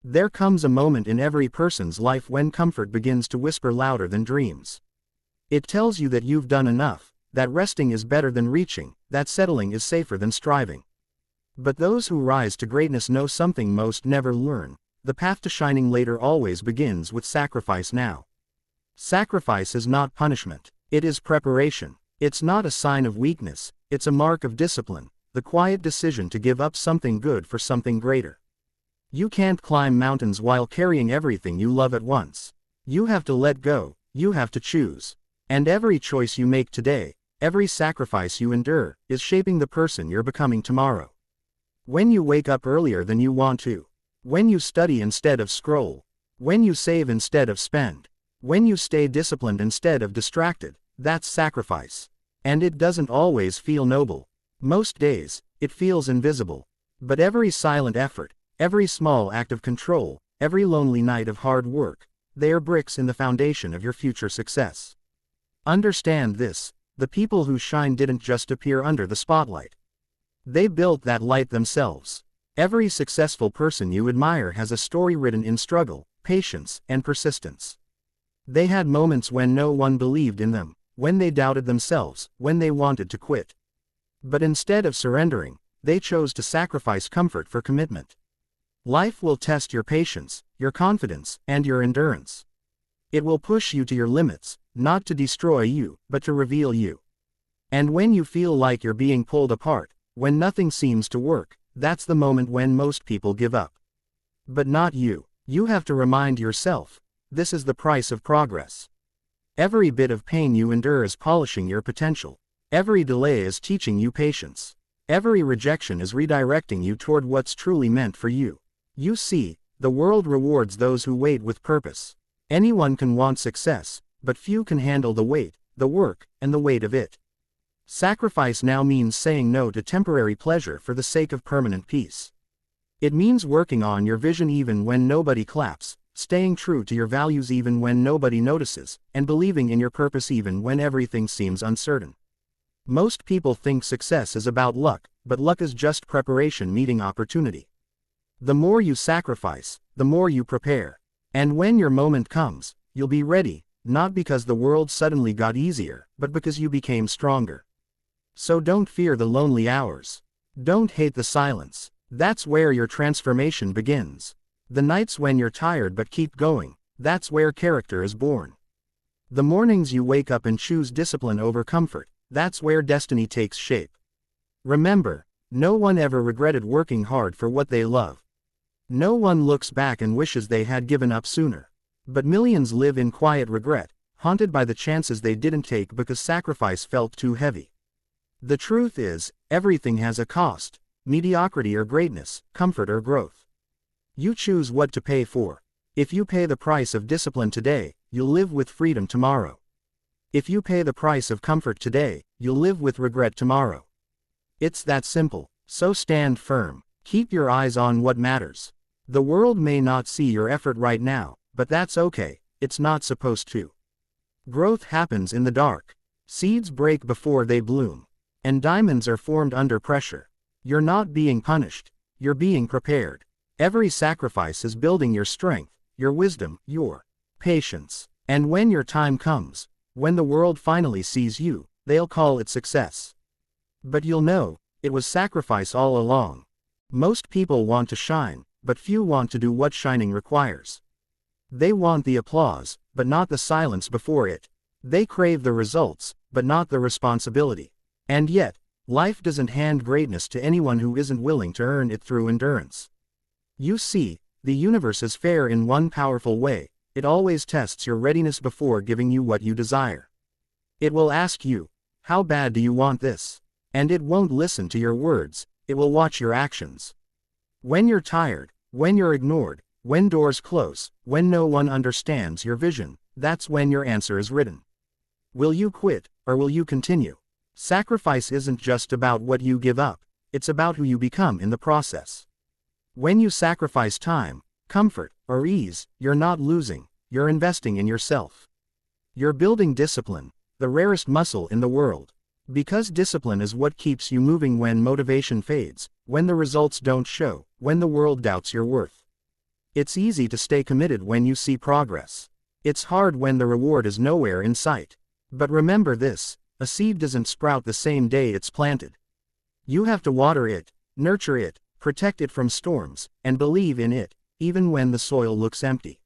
There comes a moment in every person's life when comfort begins to whisper louder than dreams. It tells you that you've done enough, that resting is better than reaching, that settling is safer than striving. But those who rise to greatness know something most never learn. The path to shining later always begins with sacrifice now. Sacrifice is not punishment. It is preparation. It's not a sign of weakness, it's a mark of discipline, the quiet decision to give up something good for something greater. You can't climb mountains while carrying everything you love at once. You have to let go, you have to choose. And every choice you make today, every sacrifice you endure, is shaping the person you're becoming tomorrow. When you wake up earlier than you want to, when you study instead of scroll, when you save instead of spend, when you stay disciplined instead of distracted, that's sacrifice. And it doesn't always feel noble. Most days, it feels invisible. But every silent effort, every small act of control, every lonely night of hard work, they are bricks in the foundation of your future success. Understand this, the people who shine didn't just appear under the spotlight. They built that light themselves. Every successful person you admire has a story written in struggle, patience, and persistence. They had moments when no one believed in them, when they doubted themselves, when they wanted to quit. But instead of surrendering, they chose to sacrifice comfort for commitment. Life will test your patience, your confidence, and your endurance. It will push you to your limits, not to destroy you, but to reveal you. And when you feel like you're being pulled apart, when nothing seems to work, that's the moment when most people give up. But not you. You have to remind yourself, this is the price of progress. Every bit of pain you endure is polishing your potential. Every delay is teaching you patience. Every rejection is redirecting you toward what's truly meant for you. You see, the world rewards those who wait with purpose. Anyone can want success, but few can handle the weight, the work, and the weight of it. Sacrifice now means saying no to temporary pleasure for the sake of permanent peace. It means working on your vision even when nobody claps, staying true to your values even when nobody notices, and believing in your purpose even when everything seems uncertain. Most people think success is about luck, but luck is just preparation meeting opportunity. The more you sacrifice, the more you prepare. And when your moment comes, you'll be ready, not because the world suddenly got easier, but because you became stronger. So don't fear the lonely hours. Don't hate the silence. That's where your transformation begins. The nights when you're tired but keep going, that's where character is born. The mornings you wake up and choose discipline over comfort, that's where destiny takes shape. Remember, no one ever regretted working hard for what they love. No one looks back and wishes they had given up sooner. But millions live in quiet regret, haunted by the chances they didn't take because sacrifice felt too heavy. The truth is, everything has a cost: mediocrity or greatness, comfort or growth. You choose what to pay for. If you pay the price of discipline today, you'll live with freedom tomorrow. If you pay the price of comfort today, you'll live with regret tomorrow. It's that simple. So stand firm. Keep your eyes on what matters. The world may not see your effort right now, but that's okay, it's not supposed to. Growth happens in the dark. Seeds break before they bloom. And diamonds are formed under pressure. You're not being punished, you're being prepared. Every sacrifice is building your strength, your wisdom, your patience. And when your time comes, when the world finally sees you, they'll call it success. But you'll know, it was sacrifice all along. Most people want to shine, but few want to do what shining requires. They want the applause, but not the silence before it. They crave the results, but not the responsibility. And yet, life doesn't hand greatness to anyone who isn't willing to earn it through endurance. You see, the universe is fair in one powerful way: it always tests your readiness before giving you what you desire. It will ask you, how bad do you want this? And it won't listen to your words, it will watch your actions. When you're tired, when you're ignored, when doors close, when no one understands your vision, that's when your answer is written. Will you quit, or will you continue? Sacrifice isn't just about what you give up, it's about who you become in the process. When you sacrifice time, comfort, or ease, you're not losing, you're investing in yourself. You're building discipline, the rarest muscle in the world. Because discipline is what keeps you moving when motivation fades, when the results don't show, when the world doubts your worth. It's easy to stay committed when you see progress. It's hard when the reward is nowhere in sight. But remember this, a seed doesn't sprout the same day it's planted. You have to water it, nurture it, protect it from storms, and believe in it, even when the soil looks empty.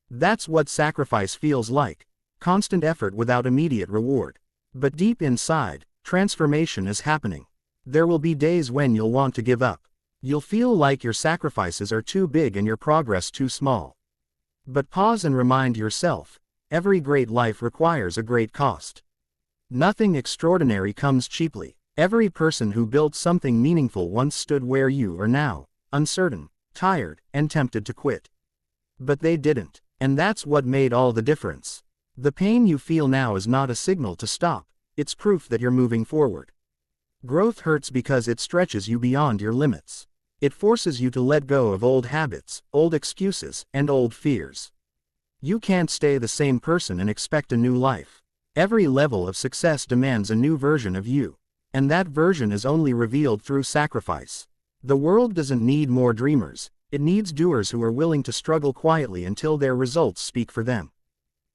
That's what sacrifice feels like, constant effort without immediate reward. But deep inside, transformation is happening. There will be days when you'll want to give up. You'll feel like your sacrifices are too big and your progress too small. But pause and remind yourself, every great life requires a great cost. Nothing extraordinary comes cheaply. Every person who built something meaningful once stood where you are now, uncertain, tired, and tempted to quit. But they didn't, and that's what made all the difference. The pain you feel now is not a signal to stop, it's proof that you're moving forward. Growth hurts because it stretches you beyond your limits. It forces you to let go of old habits, old excuses, and old fears. You can't stay the same person and expect a new life. Every level of success demands a new version of you. And that version is only revealed through sacrifice. The world doesn't need more dreamers, it needs doers who are willing to struggle quietly until their results speak for them.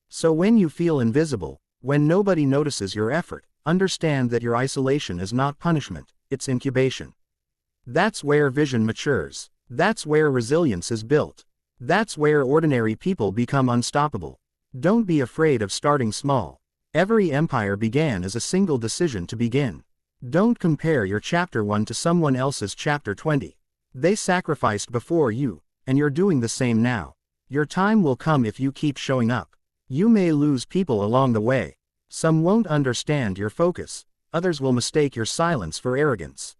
So when you feel invisible, when nobody notices your effort, understand that your isolation is not punishment, it's incubation. That's where vision matures. That's where resilience is built. That's where ordinary people become unstoppable. Don't be afraid of starting small. Every empire began as a single decision to begin. Don't compare your chapter 1 to someone else's chapter 20. They sacrificed before you, and you're doing the same now. Your time will come if you keep showing up. You may lose people along the way. Some won't understand your focus, others will mistake your silence for arrogance.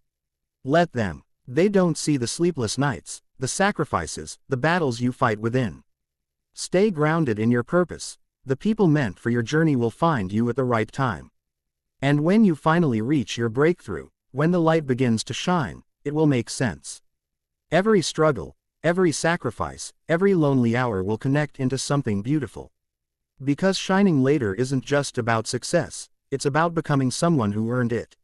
Let them. They don't see the sleepless nights, the sacrifices, the battles you fight within. Stay grounded in your purpose. The people meant for your journey will find you at the right time. And when you finally reach your breakthrough, when the light begins to shine, it will make sense. Every struggle, every sacrifice, every lonely hour will connect into something beautiful. Because shining later isn't just about success, it's about becoming someone who earned it.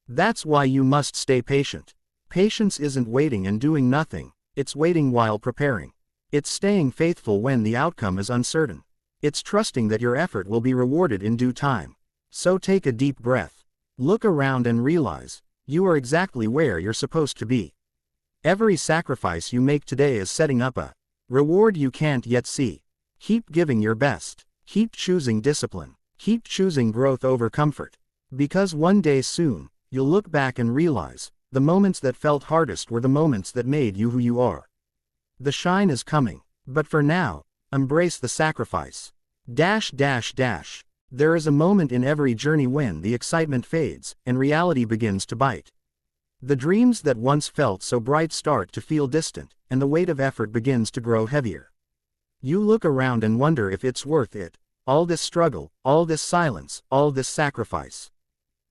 That's why you must stay patient. Patience isn't waiting and doing nothing, it's waiting while preparing. It's staying faithful when the outcome is uncertain. It's trusting that your effort will be rewarded in due time. So take a deep breath. Look around and realize, you are exactly where you're supposed to be. Every sacrifice you make today is setting up a reward you can't yet see. Keep giving your best. Keep choosing discipline. Keep choosing growth over comfort. Because one day soon, you'll look back and realize, the moments that felt hardest were the moments that made you who you are. The shine is coming. But for now, embrace the sacrifice. There is a moment in every journey when the excitement fades, and reality begins to bite. The dreams that once felt so bright start to feel distant, and the weight of effort begins to grow heavier. You look around and wonder if it's worth it. All this struggle, all this silence, all this sacrifice.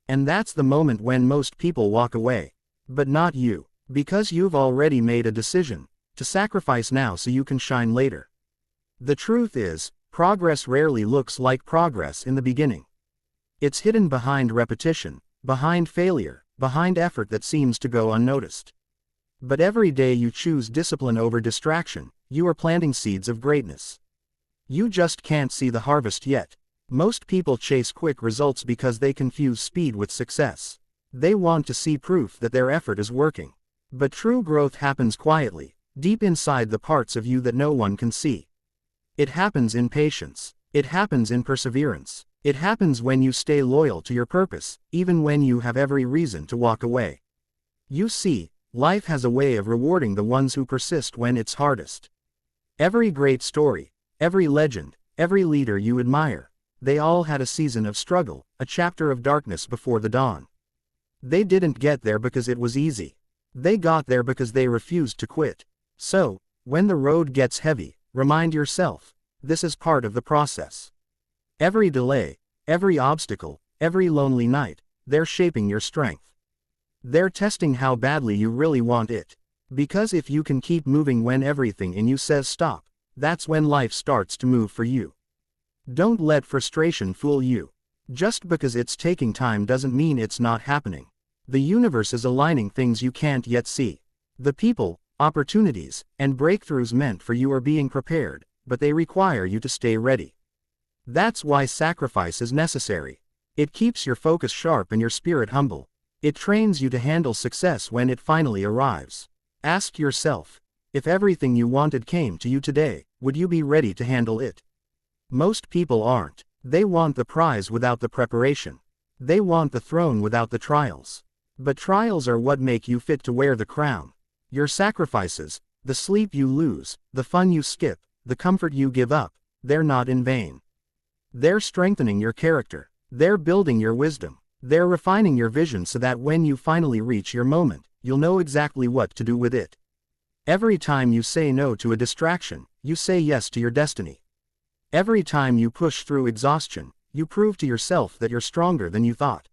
And that's the moment when most people walk away. But not you. Because you've already made a decision to sacrifice now so you can shine later. The truth is, progress rarely looks like progress in the beginning. It's hidden behind repetition, behind failure, behind effort that seems to go unnoticed. But every day you choose discipline over distraction, you are planting seeds of greatness. You just can't see the harvest yet. Most people chase quick results because they confuse speed with success. They want to see proof that their effort is working. But true growth happens quietly, deep inside the parts of you that no one can see. It happens in patience. It happens in perseverance. It happens when you stay loyal to your purpose, even when you have every reason to walk away. You see, life has a way of rewarding the ones who persist when it's hardest. Every great story, every legend, every leader you admire, they all had a season of struggle, a chapter of darkness before the dawn. They didn't get there because it was easy. They got there because they refused to quit. So, when the road gets heavy, remind yourself, this is part of the process. Every delay, every obstacle, every lonely night, they're shaping your strength. They're testing how badly you really want it. Because if you can keep moving when everything in you says stop, that's when life starts to move for you. Don't let frustration fool you. Just because it's taking time doesn't mean it's not happening. The universe is aligning things you can't yet see. The people, opportunities, and breakthroughs meant for you are being prepared, but they require you to stay ready. That's why sacrifice is necessary. It keeps your focus sharp and your spirit humble. It trains you to handle success when it finally arrives. Ask yourself, if everything you wanted came to you today, would you be ready to handle it? Most people aren't. They want the prize without the preparation. They want the throne without the trials. But trials are what make you fit to wear the crown. Your sacrifices, the sleep you lose, the fun you skip, the comfort you give up, they're not in vain. They're strengthening your character. They're building your wisdom. They're refining your vision so that when you finally reach your moment, you'll know exactly what to do with it. Every time you say no to a distraction, you say yes to your destiny. Every time you push through exhaustion, you prove to yourself that you're stronger than you thought.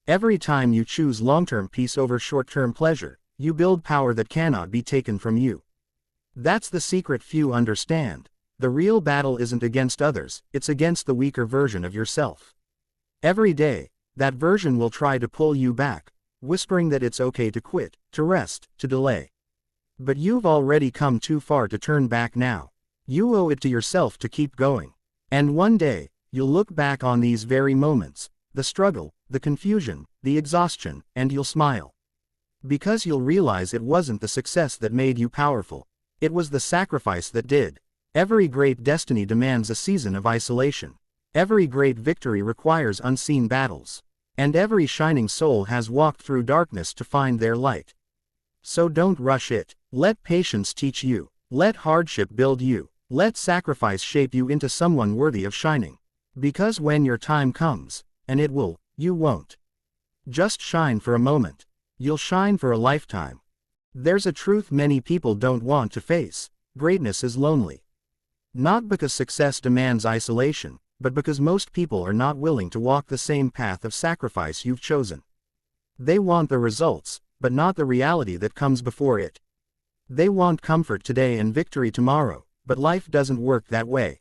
Every time you choose long-term peace over short-term pleasure, you build power that cannot be taken from you. That's the secret few understand. The real battle isn't against others, it's against the weaker version of yourself. Every day, that version will try to pull you back, whispering that it's okay to quit, to rest, to delay. But you've already come too far to turn back now. You owe it to yourself to keep going. And one day, you'll look back on these very moments, the struggle, the confusion, the exhaustion, and you'll smile. Because you'll realize it wasn't the success that made you powerful. It was the sacrifice that did. Every great destiny demands a season of isolation. Every great victory requires unseen battles. And every shining soul has walked through darkness to find their light. So don't rush it. Let patience teach you. Let hardship build you. Let sacrifice shape you into someone worthy of shining. Because when your time comes, and it will, you won't just shine for a moment. You'll shine for a lifetime. There's a truth many people don't want to face. Greatness is lonely. Not because success demands isolation, but because most people are not willing to walk the same path of sacrifice you've chosen. They want the results, but not the reality that comes before it. They want comfort today and victory tomorrow, but life doesn't work that way.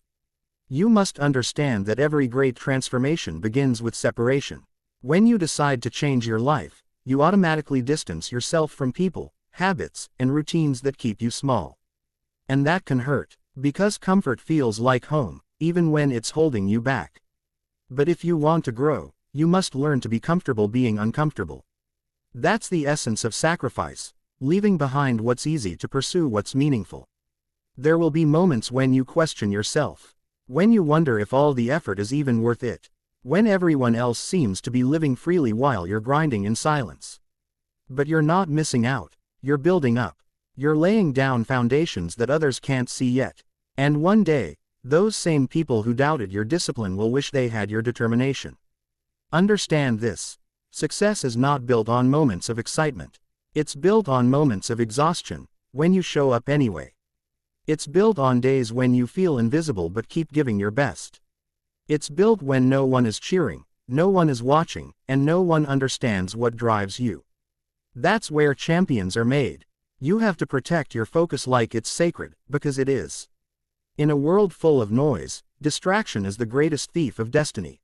You must understand that every great transformation begins with separation. When you decide to change your life, you automatically distance yourself from people, habits, and routines that keep you small. And that can hurt, because comfort feels like home, even when it's holding you back. But if you want to grow, you must learn to be comfortable being uncomfortable. That's the essence of sacrifice, leaving behind what's easy to pursue what's meaningful. There will be moments when you question yourself, when you wonder if all the effort is even worth it, when everyone else seems to be living freely while you're grinding in silence. But you're not missing out, you're building up. You're laying down foundations that others can't see yet. And one day, those same people who doubted your discipline will wish they had your determination. Understand this. Success is not built on moments of excitement. It's built on moments of exhaustion, when you show up anyway. It's built on days when you feel invisible but keep giving your best. It's built when no one is cheering, no one is watching, and no one understands what drives you. That's where champions are made. You have to protect your focus like it's sacred, because it is. In a world full of noise, distraction is the greatest thief of destiny.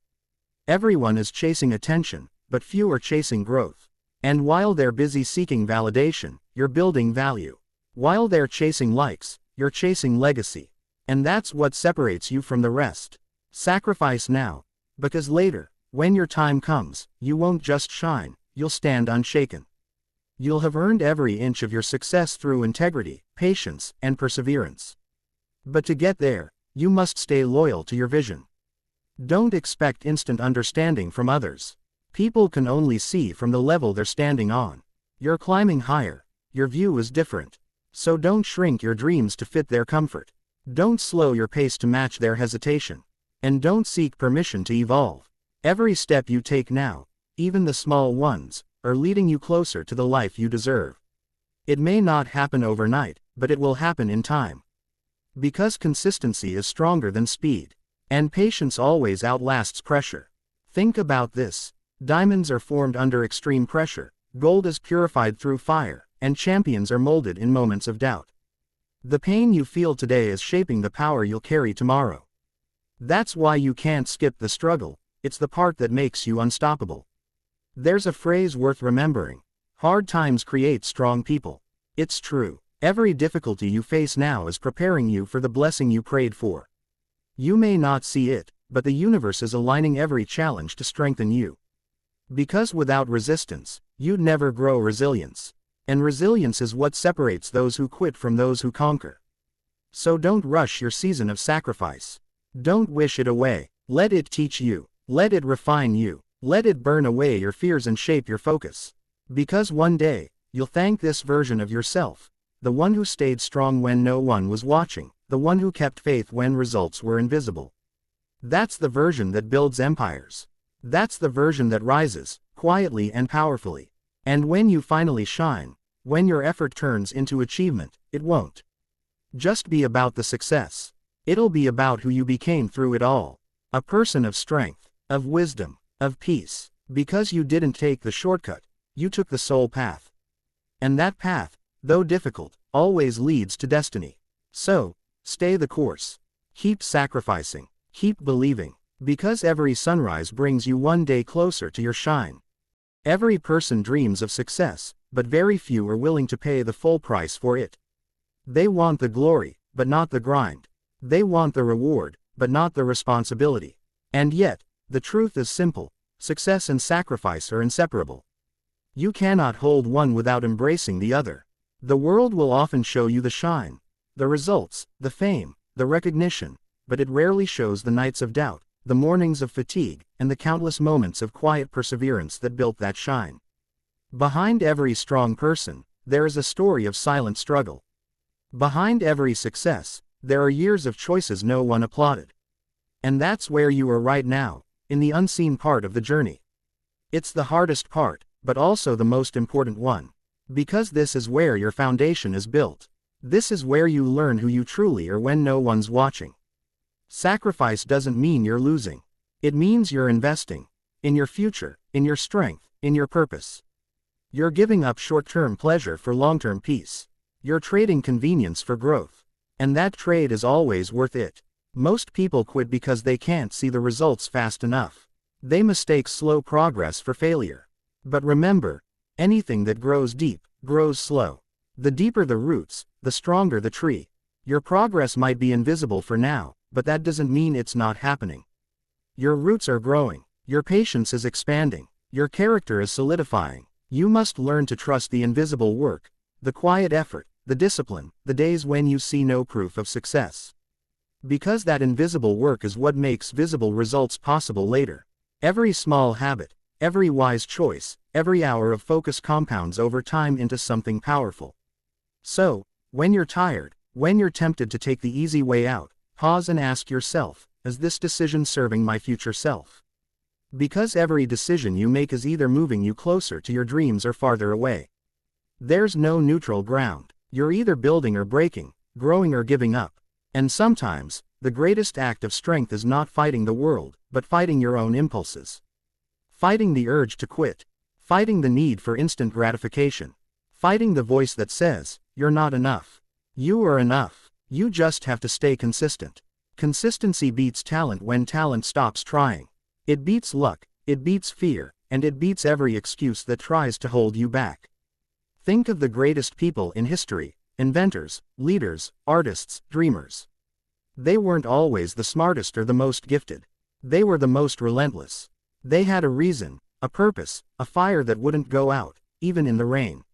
Everyone is chasing attention, but few are chasing growth. And while they're busy seeking validation, you're building value. While they're chasing likes, you're chasing legacy. And that's what separates you from the rest. Sacrifice now, because later, when your time comes, you won't just shine, you'll stand unshaken. You'll have earned every inch of your success through integrity, patience, and perseverance. But to get there, you must stay loyal to your vision. Don't expect instant understanding from others. People can only see from the level they're standing on. You're climbing higher. Your view is different. So don't shrink your dreams to fit their comfort. Don't slow your pace to match their hesitation. And don't seek permission to evolve. Every step you take now, even the small ones, are leading you closer to the life you deserve. It may not happen overnight, but it will happen in time. Because consistency is stronger than speed. And patience always outlasts pressure. Think about this. Diamonds are formed under extreme pressure, gold is purified through fire, and champions are molded in moments of doubt. The pain you feel today is shaping the power you'll carry tomorrow. That's why you can't skip the struggle, it's the part that makes you unstoppable. There's a phrase worth remembering. Hard times create strong people. It's true. Every difficulty you face now is preparing you for the blessing you prayed for. You may not see it, but the universe is aligning every challenge to strengthen you. Because without resistance, you'd never grow resilience. And resilience is what separates those who quit from those who conquer. So don't rush your season of sacrifice. Don't wish it away. Let it teach you. Let it refine you. Let it burn away your fears and shape your focus. Because one day, you'll thank this version of yourself. The one who stayed strong when no one was watching. The one who kept faith when results were invisible. That's the version that builds empires. That's the version that rises, quietly and powerfully. And when you finally shine, when your effort turns into achievement, it won't just be about the success. It'll be about who you became through it all. A person of strength, of wisdom, of peace. Because you didn't take the shortcut, you took the soul path. And that path, though difficult, always leads to destiny. So, stay the course. Keep sacrificing. Keep believing. Because every sunrise brings you one day closer to your shine. Every person dreams of success, but very few are willing to pay the full price for it. They want the glory, but not the grind. They want the reward, but not the responsibility. And yet, the truth is simple: success and sacrifice are inseparable. You cannot hold one without embracing the other. The world will often show you the shine, the results, the fame, the recognition, but it rarely shows the nights of doubt, the mornings of fatigue, and the countless moments of quiet perseverance that built that shine. Behind every strong person, there is a story of silent struggle. Behind every success, there are years of choices no one applauded. And that's where you are right now, in the unseen part of the journey. It's the hardest part, but also the most important one. Because this is where your foundation is built. This is where you learn who you truly are when no one's watching. Sacrifice doesn't mean you're losing. It means you're investing. In your future, in your strength, in your purpose. You're giving up short-term pleasure for long-term peace. You're trading convenience for growth. And that trade is always worth it. Most people quit because they can't see the results fast enough. They mistake slow progress for failure. But remember, anything that grows deep, grows slow. The deeper the roots, the stronger the tree. Your progress might be invisible for now, but that doesn't mean it's not happening. Your roots are growing, your patience is expanding, your character is solidifying. You must learn to trust the invisible work, the quiet effort, the discipline, the days when you see no proof of success. Because that invisible work is what makes visible results possible later. Every small habit, every wise choice, every hour of focus compounds over time into something powerful. So, when you're tired, when you're tempted to take the easy way out, pause and ask yourself, is this decision serving my future self? Because every decision you make is either moving you closer to your dreams or farther away. There's no neutral ground. You're either building or breaking, growing or giving up. And sometimes, the greatest act of strength is not fighting the world, but fighting your own impulses. Fighting the urge to quit. Fighting the need for instant gratification. Fighting the voice that says, you're not enough. You are enough. You just have to stay consistent. Consistency beats talent when talent stops trying. It beats luck, it beats fear, and it beats every excuse that tries to hold you back. Think of the greatest people in history: inventors, leaders, artists, dreamers. They weren't always the smartest or the most gifted. They were the most relentless. They had a reason, a purpose, a fire that wouldn't go out, even in the rain.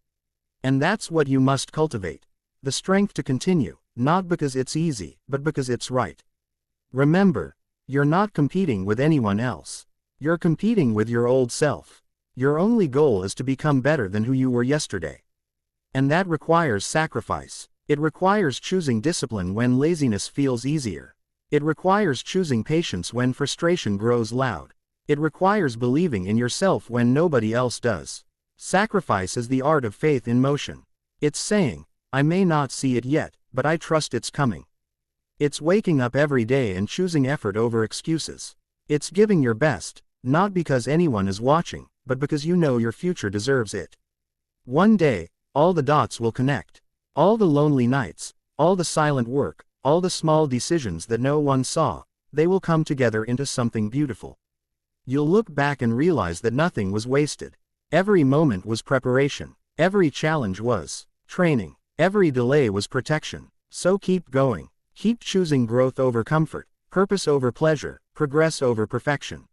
And that's what you must cultivate. The strength to continue, not because it's easy, but because it's right. Remember, you're not competing with anyone else. You're competing with your old self. Your only goal is to become better than who you were yesterday. And that requires sacrifice. It requires choosing discipline when laziness feels easier. It requires choosing patience when frustration grows loud. It requires believing in yourself when nobody else does. Sacrifice is the art of faith in motion. It's saying, I may not see it yet, but I trust it's coming. It's waking up every day and choosing effort over excuses. It's giving your best, not because anyone is watching, but because you know your future deserves it. One day, all the dots will connect. All the lonely nights, all the silent work, all the small decisions that no one saw, they will come together into something beautiful. You'll look back and realize that nothing was wasted. Every moment was preparation. Every challenge was training. Every delay was protection. So keep going. Keep choosing growth over comfort, purpose over pleasure, progress over perfection.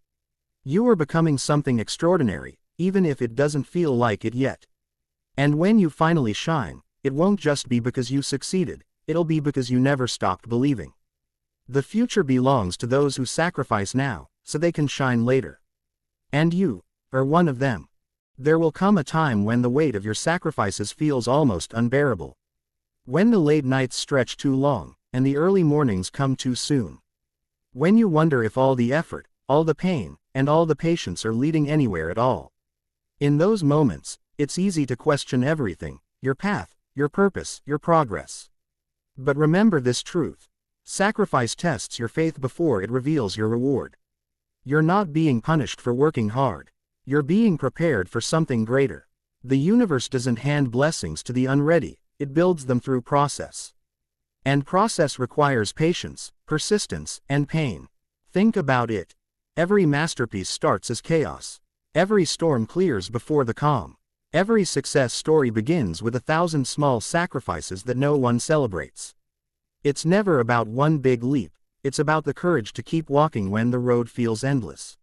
You are becoming something extraordinary, even if it doesn't feel like it yet. And when you finally shine, it won't just be because you succeeded, it'll be because you never stopped believing. The future belongs to those who sacrifice now, so they can shine later. And you are one of them. There will come a time when the weight of your sacrifices feels almost unbearable. When the late nights stretch too long, and the early mornings come too soon. When you wonder if all the effort, all the pain, and all the patience are leading anywhere at all. In those moments, it's easy to question everything, your path, your purpose, your progress. But remember this truth. Sacrifice tests your faith before it reveals your reward. You're not being punished for working hard. You're being prepared for something greater. The universe doesn't hand blessings to the unready, it builds them through process. And process requires patience, persistence, and pain. Think about it. Every masterpiece starts as chaos. Every storm clears before the calm. Every success story begins with 1,000 small sacrifices that no one celebrates. It's never about one big leap, it's about the courage to keep walking when the road feels endless.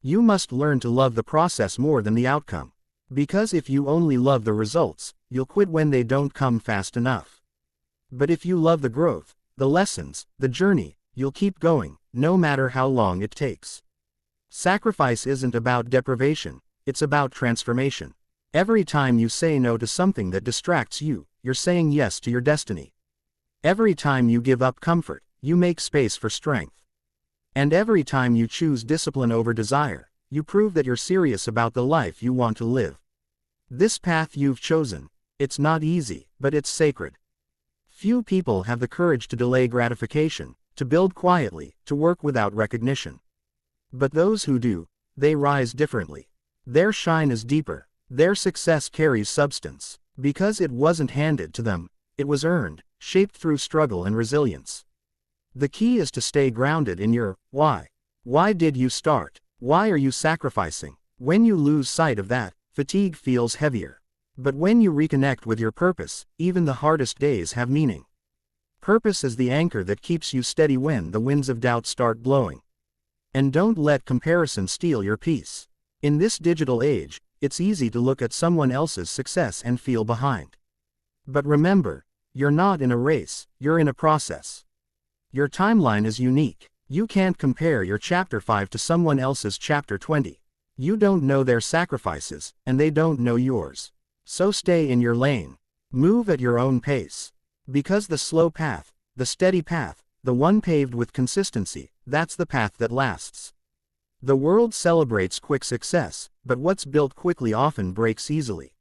You must learn to love the process more than the outcome. Because if you only love the results, you'll quit when they don't come fast enough. But if you love the growth, the lessons, the journey, you'll keep going, no matter how long it takes. Sacrifice isn't about deprivation, it's about transformation. Every time you say no to something that distracts you, you're saying yes to your destiny. Every time you give up comfort, you make space for strength. And every time you choose discipline over desire, you prove that you're serious about the life you want to live. This path you've chosen, it's not easy, but it's sacred. Few people have the courage to delay gratification, to build quietly, to work without recognition. But those who do, they rise differently. Their shine is deeper, their success carries substance, because it wasn't handed to them, it was earned, shaped through struggle and resilience. The key is to stay grounded in your why. Why did you start? Why are you sacrificing? When you lose sight of that, fatigue feels heavier. But when you reconnect with your purpose, even the hardest days have meaning. Purpose is the anchor that keeps you steady when the winds of doubt start blowing. And don't let comparison steal your peace. In this digital age, it's easy to look at someone else's success and feel behind. But remember, you're not in a race, you're in a process. Your timeline is unique. You can't compare your chapter 5 to someone else's chapter 20. You don't know their sacrifices, and they don't know yours. So stay in your lane. Move at your own pace. Because the slow path, the steady path, the one paved with consistency, that's the path that lasts. The world celebrates quick success, but what's built quickly often breaks easily.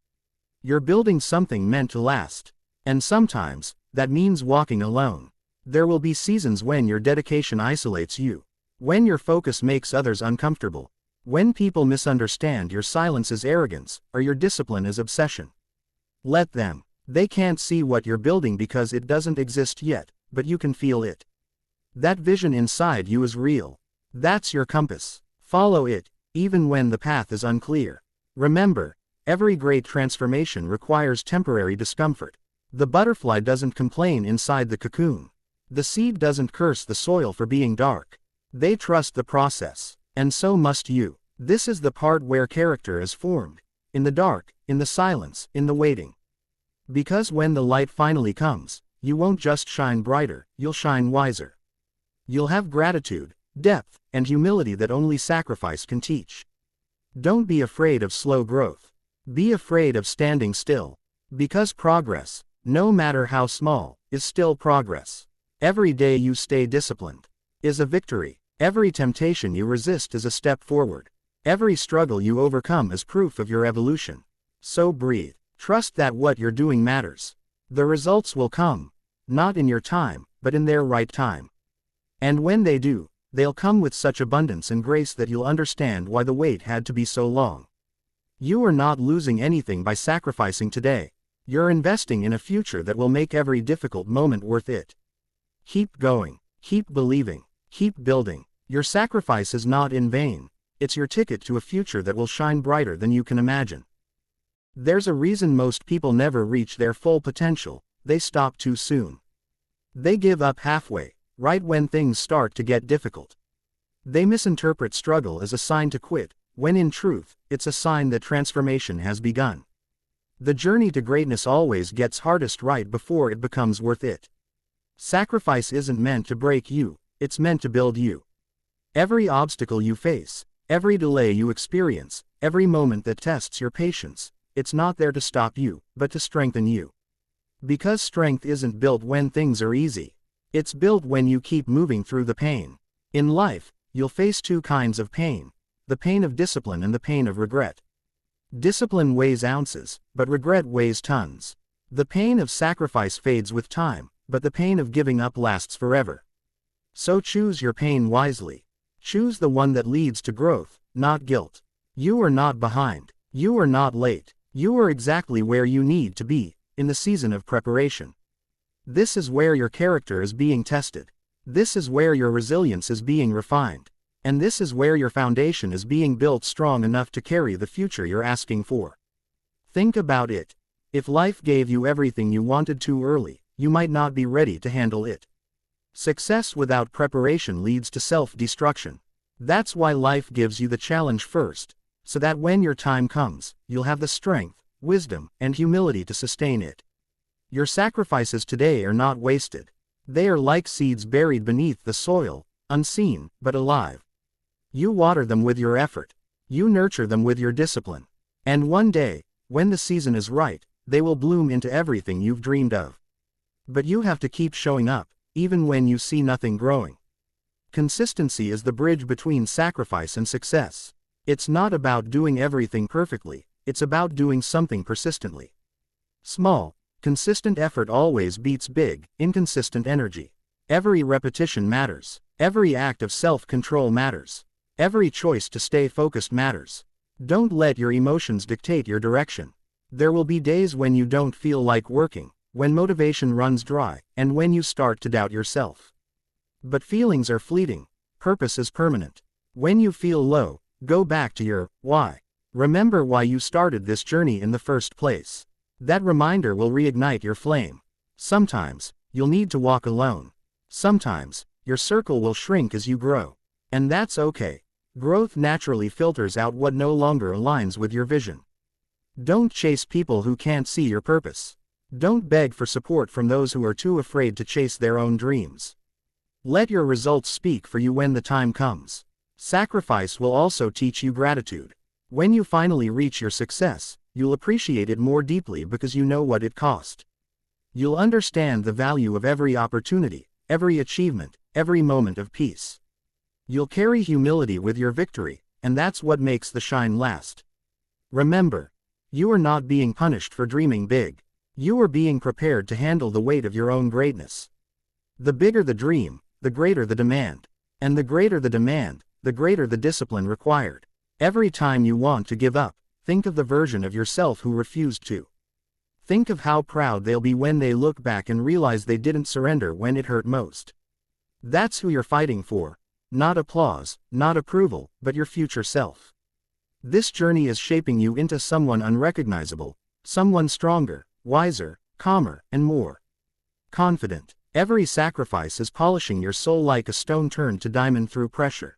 You're building something meant to last. And sometimes, that means walking alone. There will be seasons when your dedication isolates you. When your focus makes others uncomfortable. When people misunderstand your silence as arrogance, or your discipline as obsession. Let them. They can't see what you're building because it doesn't exist yet, but you can feel it. That vision inside you is real. That's your compass. Follow it, even when the path is unclear. Remember, every great transformation requires temporary discomfort. The butterfly doesn't complain inside the cocoon. The seed doesn't curse the soil for being dark. They trust the process, and so must you. This is the part where character is formed. In the dark, in the silence, in the waiting. Because when the light finally comes, you won't just shine brighter, you'll shine wiser. You'll have gratitude, depth, and humility that only sacrifice can teach. Don't be afraid of slow growth. Be afraid of standing still. Because progress, no matter how small, is still progress. Every day you stay disciplined is a victory. Every temptation you resist is a step forward. Every struggle you overcome is proof of your evolution. So breathe. Trust that what you're doing matters. The results will come, not in your time, but in their right time. And when they do, they'll come with such abundance and grace that you'll understand why the wait had to be so long. You are not losing anything by sacrificing today. You're investing in a future that will make every difficult moment worth it. Keep going, keep believing, keep building. Your sacrifice is not in vain. It's your ticket to a future that will shine brighter than you can imagine. There's a reason most people never reach their full potential, they stop too soon. They give up halfway, right when things start to get difficult. They misinterpret struggle as a sign to quit, when in truth, it's a sign that transformation has begun. The journey to greatness always gets hardest right before it becomes worth it. Sacrifice isn't meant to break you, it's meant to build you. Every obstacle you face, every delay you experience, every moment that tests your patience, it's not there to stop you, but to strengthen you. Because strength isn't built when things are easy. It's built when you keep moving through the pain. In life, you'll face two kinds of pain: the pain of discipline and the pain of regret. Discipline weighs ounces, but regret weighs tons. The pain of sacrifice fades with time, but the pain of giving up lasts forever. So choose your pain wisely. Choose the one that leads to growth, not guilt. You are not behind. You are not late. You are exactly where you need to be, in the season of preparation. This is where your character is being tested. This is where your resilience is being refined. And this is where your foundation is being built strong enough to carry the future you're asking for. Think about it. If life gave you everything you wanted too early, you might not be ready to handle it. Success without preparation leads to self-destruction. That's why life gives you the challenge first, so that when your time comes, you'll have the strength, wisdom, and humility to sustain it. Your sacrifices today are not wasted. They are like seeds buried beneath the soil, unseen, but alive. You water them with your effort. You nurture them with your discipline. And one day, when the season is right, they will bloom into everything you've dreamed of. But you have to keep showing up, even when you see nothing growing. Consistency is the bridge between sacrifice and success. It's not about doing everything perfectly, it's about doing something persistently. Small, consistent effort always beats big, inconsistent energy. Every repetition matters. Every act of self-control matters. Every choice to stay focused matters. Don't let your emotions dictate your direction. There will be days when you don't feel like working, when motivation runs dry, and when you start to doubt yourself. But feelings are fleeting. Purpose is permanent. When you feel low, go back to your why. Remember why you started this journey in the first place. That reminder will reignite your flame. Sometimes, you'll need to walk alone. Sometimes, your circle will shrink as you grow. And that's okay. Growth naturally filters out what no longer aligns with your vision. Don't chase people who can't see your purpose. Don't beg for support from those who are too afraid to chase their own dreams. Let your results speak for you when the time comes. Sacrifice will also teach you gratitude. When you finally reach your success, you'll appreciate it more deeply because you know what it cost. You'll understand the value of every opportunity, every achievement, every moment of peace. You'll carry humility with your victory, and that's what makes the shine last. Remember, you are not being punished for dreaming big. You are being prepared to handle the weight of your own greatness. The bigger the dream, the greater the demand. And the greater the demand, the greater the discipline required. Every time you want to give up, think of the version of yourself who refused to. Think of how proud they'll be when they look back and realize they didn't surrender when it hurt most. That's who you're fighting for. Not applause, not approval, but your future self. This journey is shaping you into someone unrecognizable, someone stronger, wiser, calmer, and more confident. Every sacrifice is polishing your soul like a stone turned to diamond through pressure.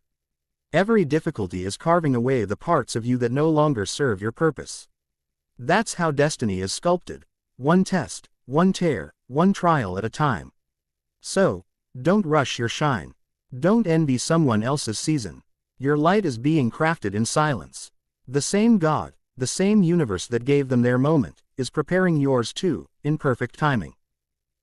Every difficulty is carving away the parts of you that no longer serve your purpose. That's how destiny is sculpted. One test, one tear, one trial at a time. So, don't rush your shine. Don't envy someone else's season. Your light is being crafted in silence. The same God, the same universe that gave them their moment, is preparing yours too, in perfect timing.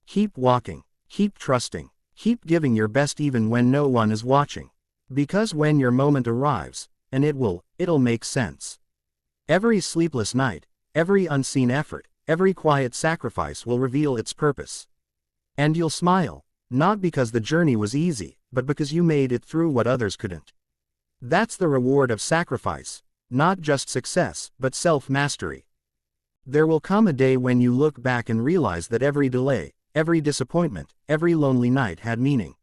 Keep walking, keep trusting, keep giving your best even when no one is watching. Because when your moment arrives, and it'll make sense. Every sleepless night, every unseen effort, every quiet sacrifice will reveal its purpose. And you'll smile, not because the journey was easy, but because you made it through what others couldn't. That's the reward of sacrifice, not just success, but self-mastery. There will come a day when you look back and realize that every delay, every disappointment, every lonely night had meaning.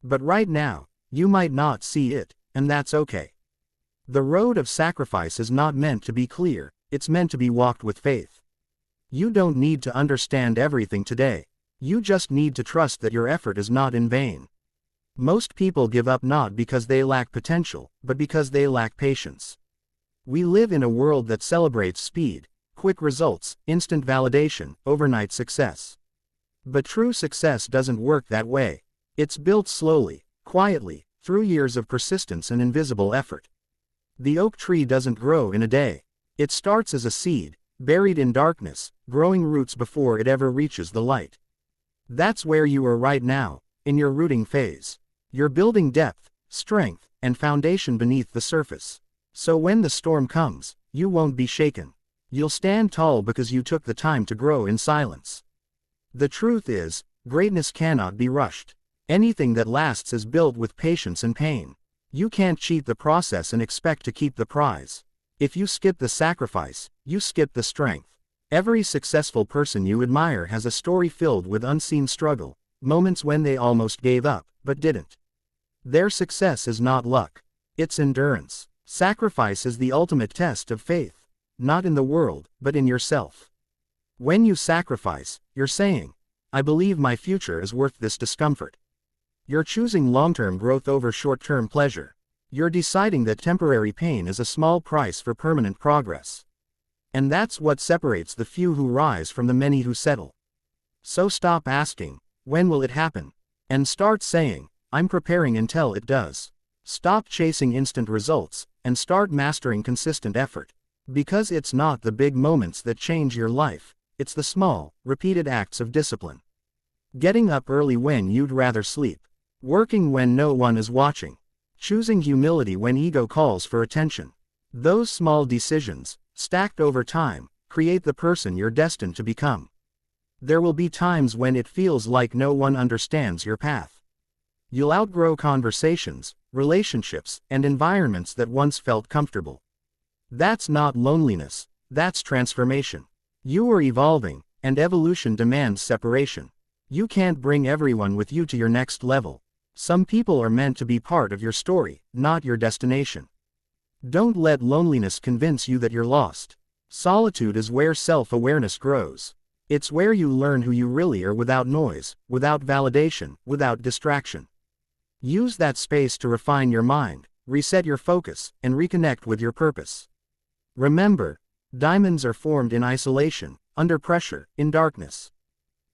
But right now, you might not see it, and that's okay. The road of sacrifice is not meant to be clear, it's meant to be walked with faith. You don't need to understand everything today. You just need to trust that your effort is not in vain. Most people give up not because they lack potential, but because they lack patience. We live in a world that celebrates speed, quick results, instant validation, overnight success. But true success doesn't work that way. It's built slowly, quietly, through years of persistence and invisible effort. The oak tree doesn't grow in a day. It starts as a seed, buried in darkness, growing roots before it ever reaches the light. That's where you are right now, in your rooting phase. You're building depth, strength, and foundation beneath the surface. So when the storm comes, you won't be shaken. You'll stand tall because you took the time to grow in silence. The truth is, greatness cannot be rushed. Anything that lasts is built with patience and pain. You can't cheat the process and expect to keep the prize. If you skip the sacrifice, you skip the strength. Every successful person you admire has a story filled with unseen struggle, moments when they almost gave up, but didn't. Their success is not luck. It's endurance. Sacrifice is the ultimate test of faith. Not in the world, but in yourself. When you sacrifice, you're saying, I believe my future is worth this discomfort. You're choosing long-term growth over short-term pleasure. You're deciding that temporary pain is a small price for permanent progress. And that's what separates the few who rise from the many who settle. So stop asking, when will it happen? And start saying, I'm preparing until it does. Stop chasing instant results, and start mastering consistent effort. Because it's not the big moments that change your life, it's the small, repeated acts of discipline. Getting up early when you'd rather sleep. Working when no one is watching. Choosing humility when ego calls for attention. Those small decisions, stacked over time, create the person you're destined to become. There will be times when it feels like no one understands your path. You'll outgrow conversations, relationships, and environments that once felt comfortable. That's not loneliness, that's transformation. You are evolving, and evolution demands separation. You can't bring everyone with you to your next level. Some people are meant to be part of your story, not your destination. Don't let loneliness convince you that you're lost. Solitude is where self-awareness grows. It's where you learn who you really are without noise, without validation, without distraction. Use that space to refine your mind, reset your focus, and reconnect with your purpose. Remember, diamonds are formed in isolation, under pressure, in darkness.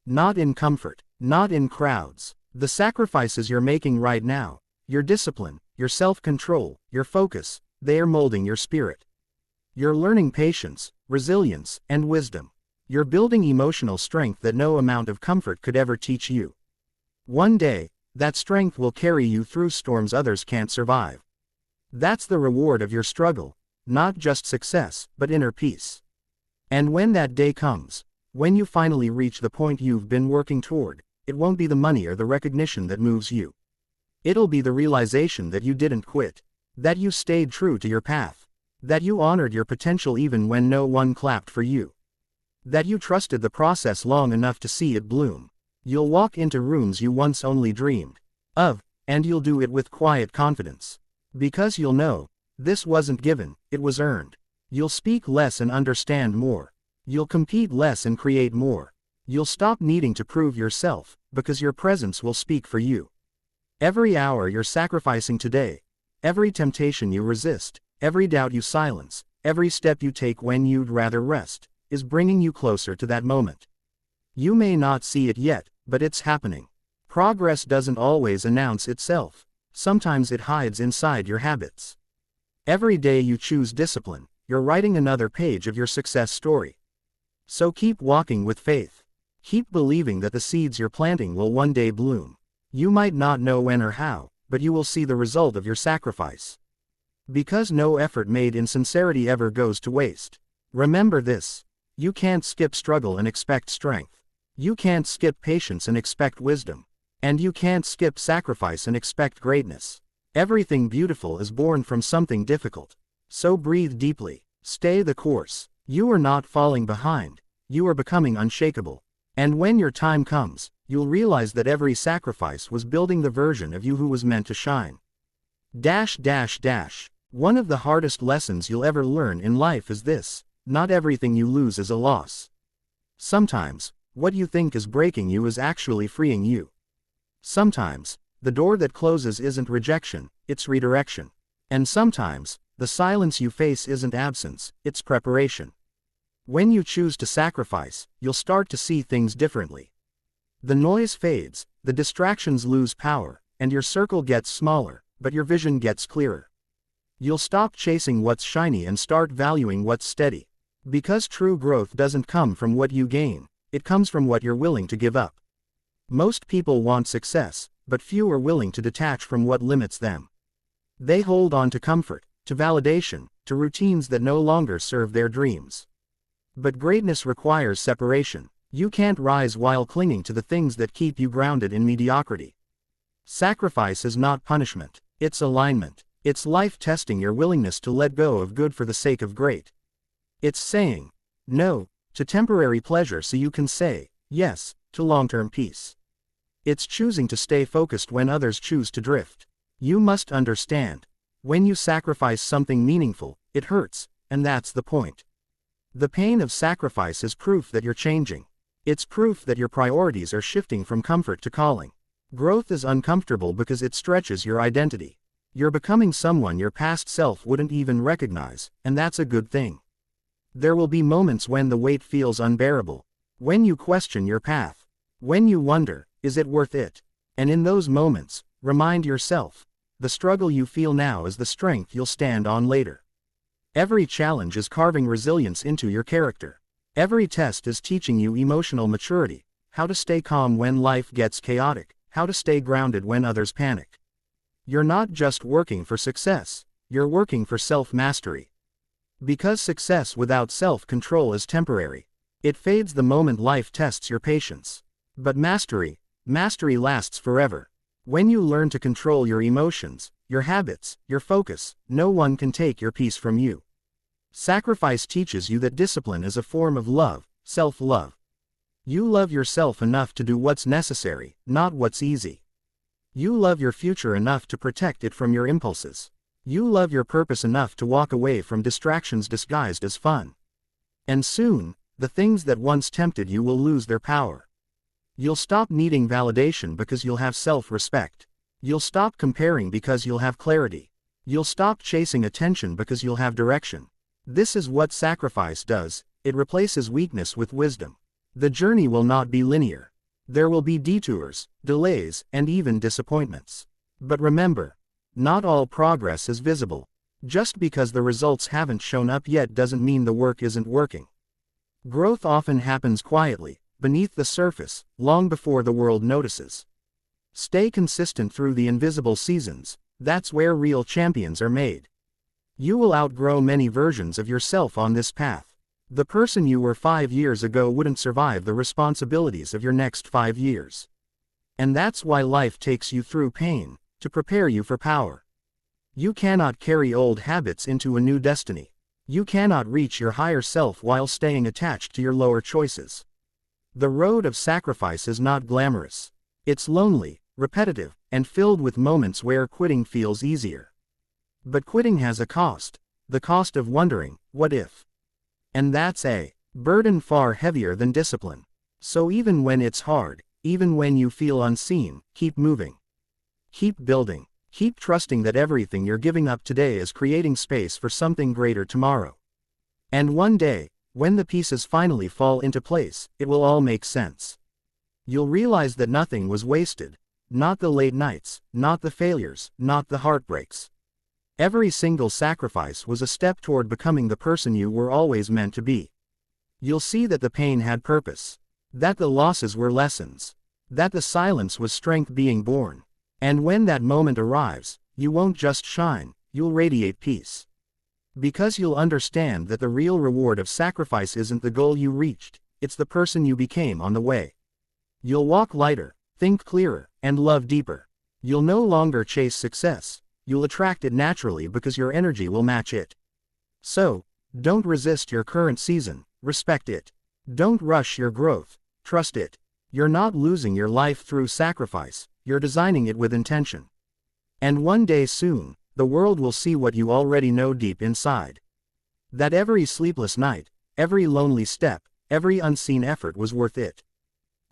Not in comfort, not in crowds. The sacrifices you're making right now, your discipline, your self-control, your focus, they are molding your spirit. You're learning patience, resilience, and wisdom. You're building emotional strength that no amount of comfort could ever teach you. One day, that strength will carry you through storms others can't survive. That's the reward of your struggle, not just success, but inner peace. And when that day comes, when you finally reach the point you've been working toward, it won't be the money or the recognition that moves you. It'll be the realization that you didn't quit, that you stayed true to your path, that you honored your potential even when no one clapped for you, that you trusted the process long enough to see it bloom. You'll walk into rooms you once only dreamed of, and you'll do it with quiet confidence. Because you'll know, this wasn't given, it was earned. You'll speak less and understand more. You'll compete less and create more. You'll stop needing to prove yourself, because your presence will speak for you. Every hour you're sacrificing today, every temptation you resist, every doubt you silence, every step you take when you'd rather rest, is bringing you closer to that moment. You may not see it yet, but it's happening. Progress doesn't always announce itself. Sometimes it hides inside your habits. Every day you choose discipline, you're writing another page of your success story. So keep walking with faith. Keep believing that the seeds you're planting will one day bloom. You might not know when or how, but you will see the result of your sacrifice. Because no effort made in sincerity ever goes to waste. Remember this. You can't skip struggle and expect strength. You can't skip patience and expect wisdom. And you can't skip sacrifice and expect greatness. Everything beautiful is born from something difficult. So breathe deeply. Stay the course. You are not falling behind. You are becoming unshakable. And when your time comes, you'll realize that every sacrifice was building the version of you who was meant to shine. One of the hardest lessons you'll ever learn in life is this: not everything you lose is a loss. Sometimes, what you think is breaking you is actually freeing you. Sometimes, the door that closes isn't rejection, it's redirection. And sometimes, the silence you face isn't absence, it's preparation. When you choose to sacrifice, you'll start to see things differently. The noise fades, the distractions lose power, and your circle gets smaller, but your vision gets clearer. You'll stop chasing what's shiny and start valuing what's steady. Because true growth doesn't come from what you gain, it comes from what you're willing to give up. Most people want success, but few are willing to detach from what limits them. They hold on to comfort, to validation, to routines that no longer serve their dreams. But greatness requires separation. You can't rise while clinging to the things that keep you grounded in mediocrity. Sacrifice is not punishment, it's alignment. It's life testing your willingness to let go of good for the sake of great. It's saying no to temporary pleasure so you can say yes to long-term peace. It's choosing to stay focused when others choose to drift. You must understand, when you sacrifice something meaningful, it hurts, and that's the point. The pain of sacrifice is proof that you're changing. It's proof that your priorities are shifting from comfort to calling. Growth is uncomfortable because it stretches your identity. You're becoming someone your past self wouldn't even recognize, and that's a good thing. There will be moments when the weight feels unbearable, when you question your path, when you wonder, is it worth it? And in those moments, remind yourself, the struggle you feel now is the strength you'll stand on later. Every challenge is carving resilience into your character. Every test is teaching you emotional maturity, how to stay calm when life gets chaotic, how to stay grounded when others panic. You're not just working for success, you're working for self-mastery. Because success without self-control is temporary. It fades the moment life tests your patience. But mastery lasts forever. When you learn to control your emotions, your habits, your focus, no one can take your peace from you. Sacrifice teaches you that discipline is a form of love, self-love. You love yourself enough to do what's necessary, not what's easy. You love your future enough to protect it from your impulses. You love your purpose enough to walk away from distractions disguised as fun. And soon, the things that once tempted you will lose their power. You'll stop needing validation because you'll have self-respect. You'll stop comparing because you'll have clarity. You'll stop chasing attention because you'll have direction. This is what sacrifice does, it replaces weakness with wisdom. The journey will not be linear. There will be detours, delays, and even disappointments. But remember, not all progress is visible. Just because the results haven't shown up yet doesn't mean the work isn't working. Growth often happens quietly, beneath the surface, long before the world notices. Stay consistent through the invisible seasons, that's where real champions are made. You will outgrow many versions of yourself on this path. The person you were 5 years ago wouldn't survive the responsibilities of your next 5 years. And that's why life takes you through pain, to prepare you for power. You cannot carry old habits into a new destiny. You cannot reach your higher self while staying attached to your lower choices. The road of sacrifice is not glamorous. It's lonely, repetitive, and filled with moments where quitting feels easier. But quitting has a cost, the cost of wondering, what if? And that's a burden far heavier than discipline. So even when it's hard, even when you feel unseen, keep moving. Keep building. Keep trusting that everything you're giving up today is creating space for something greater tomorrow. And one day, when the pieces finally fall into place, it will all make sense. You'll realize that nothing was wasted. Not the late nights, not the failures, not the heartbreaks. Every single sacrifice was a step toward becoming the person you were always meant to be. You'll see that the pain had purpose. That the losses were lessons. That the silence was strength being born. And when that moment arrives, you won't just shine, you'll radiate peace. Because you'll understand that the real reward of sacrifice isn't the goal you reached, it's the person you became on the way. You'll walk lighter, think clearer, and love deeper. You'll no longer chase success. You'll attract it naturally because your energy will match it. So, don't resist your current season, respect it. Don't rush your growth, trust it. You're not losing your life through sacrifice, you're designing it with intention. And one day soon, the world will see what you already know deep inside. That every sleepless night, every lonely step, every unseen effort was worth it.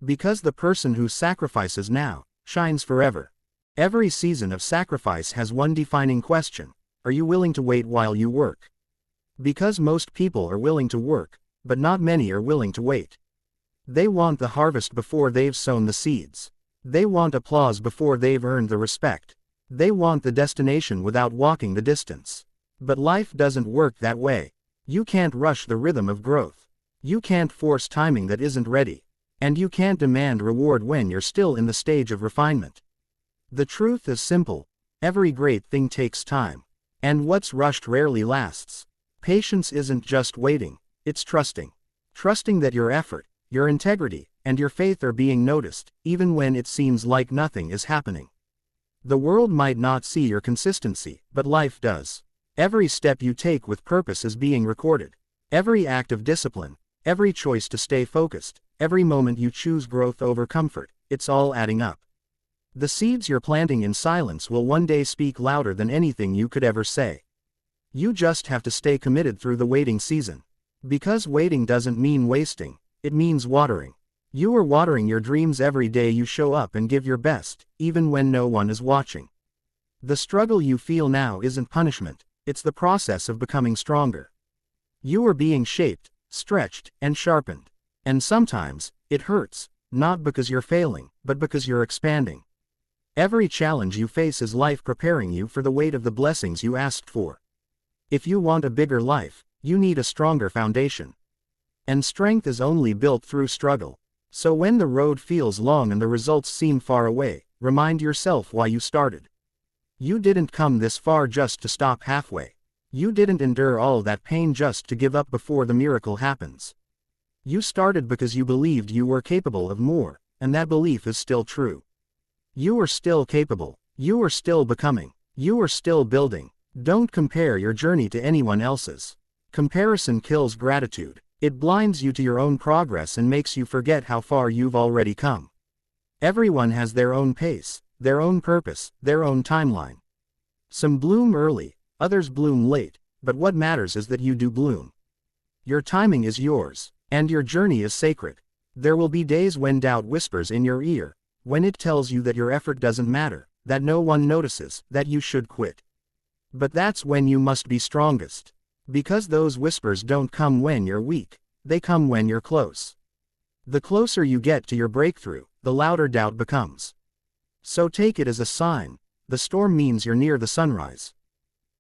Because the person who sacrifices now shines forever. Every season of sacrifice has one defining question: are you willing to wait while you work? Because most people are willing to work, but not many are willing to wait. They want the harvest before they've sown the seeds. They want applause before they've earned the respect. They want the destination without walking the distance. But life doesn't work that way. You can't rush the rhythm of growth. You can't force timing that isn't ready. And you can't demand reward when you're still in the stage of refinement. The truth is simple: every great thing takes time. And what's rushed rarely lasts. Patience isn't just waiting, it's trusting. Trusting that your effort, your integrity, and your faith are being noticed, even when it seems like nothing is happening. The world might not see your consistency, but life does. Every step you take with purpose is being recorded. Every act of discipline, every choice to stay focused, every moment you choose growth over comfort, it's all adding up. The seeds you're planting in silence will one day speak louder than anything you could ever say. You just have to stay committed through the waiting season. Because waiting doesn't mean wasting, it means watering. You are watering your dreams every day you show up and give your best, even when no one is watching. The struggle you feel now isn't punishment, it's the process of becoming stronger. You are being shaped, stretched, and sharpened. And sometimes, it hurts, not because you're failing, but because you're expanding. Every challenge you face is life preparing you for the weight of the blessings you asked for. If you want a bigger life, you need a stronger foundation. And strength is only built through struggle. So when the road feels long and the results seem far away, remind yourself why you started. You didn't come this far just to stop halfway. You didn't endure all that pain just to give up before the miracle happens. You started because you believed you were capable of more, and that belief is still true. You are still capable. You are still becoming. You are still building. Don't compare your journey to anyone else's. Comparison kills gratitude. It blinds you to your own progress and makes you forget how far you've already come. Everyone has their own pace, their own purpose, their own timeline. Some bloom early, others bloom late, but what matters is that you do bloom. Your timing is yours, and your journey is sacred. There will be days when doubt whispers in your ear, when it tells you that your effort doesn't matter, that no one notices, that you should quit. But that's when you must be strongest. Because those whispers don't come when you're weak, they come when you're close. The closer you get to your breakthrough, the louder doubt becomes. So take it as a sign: the storm means you're near the sunrise.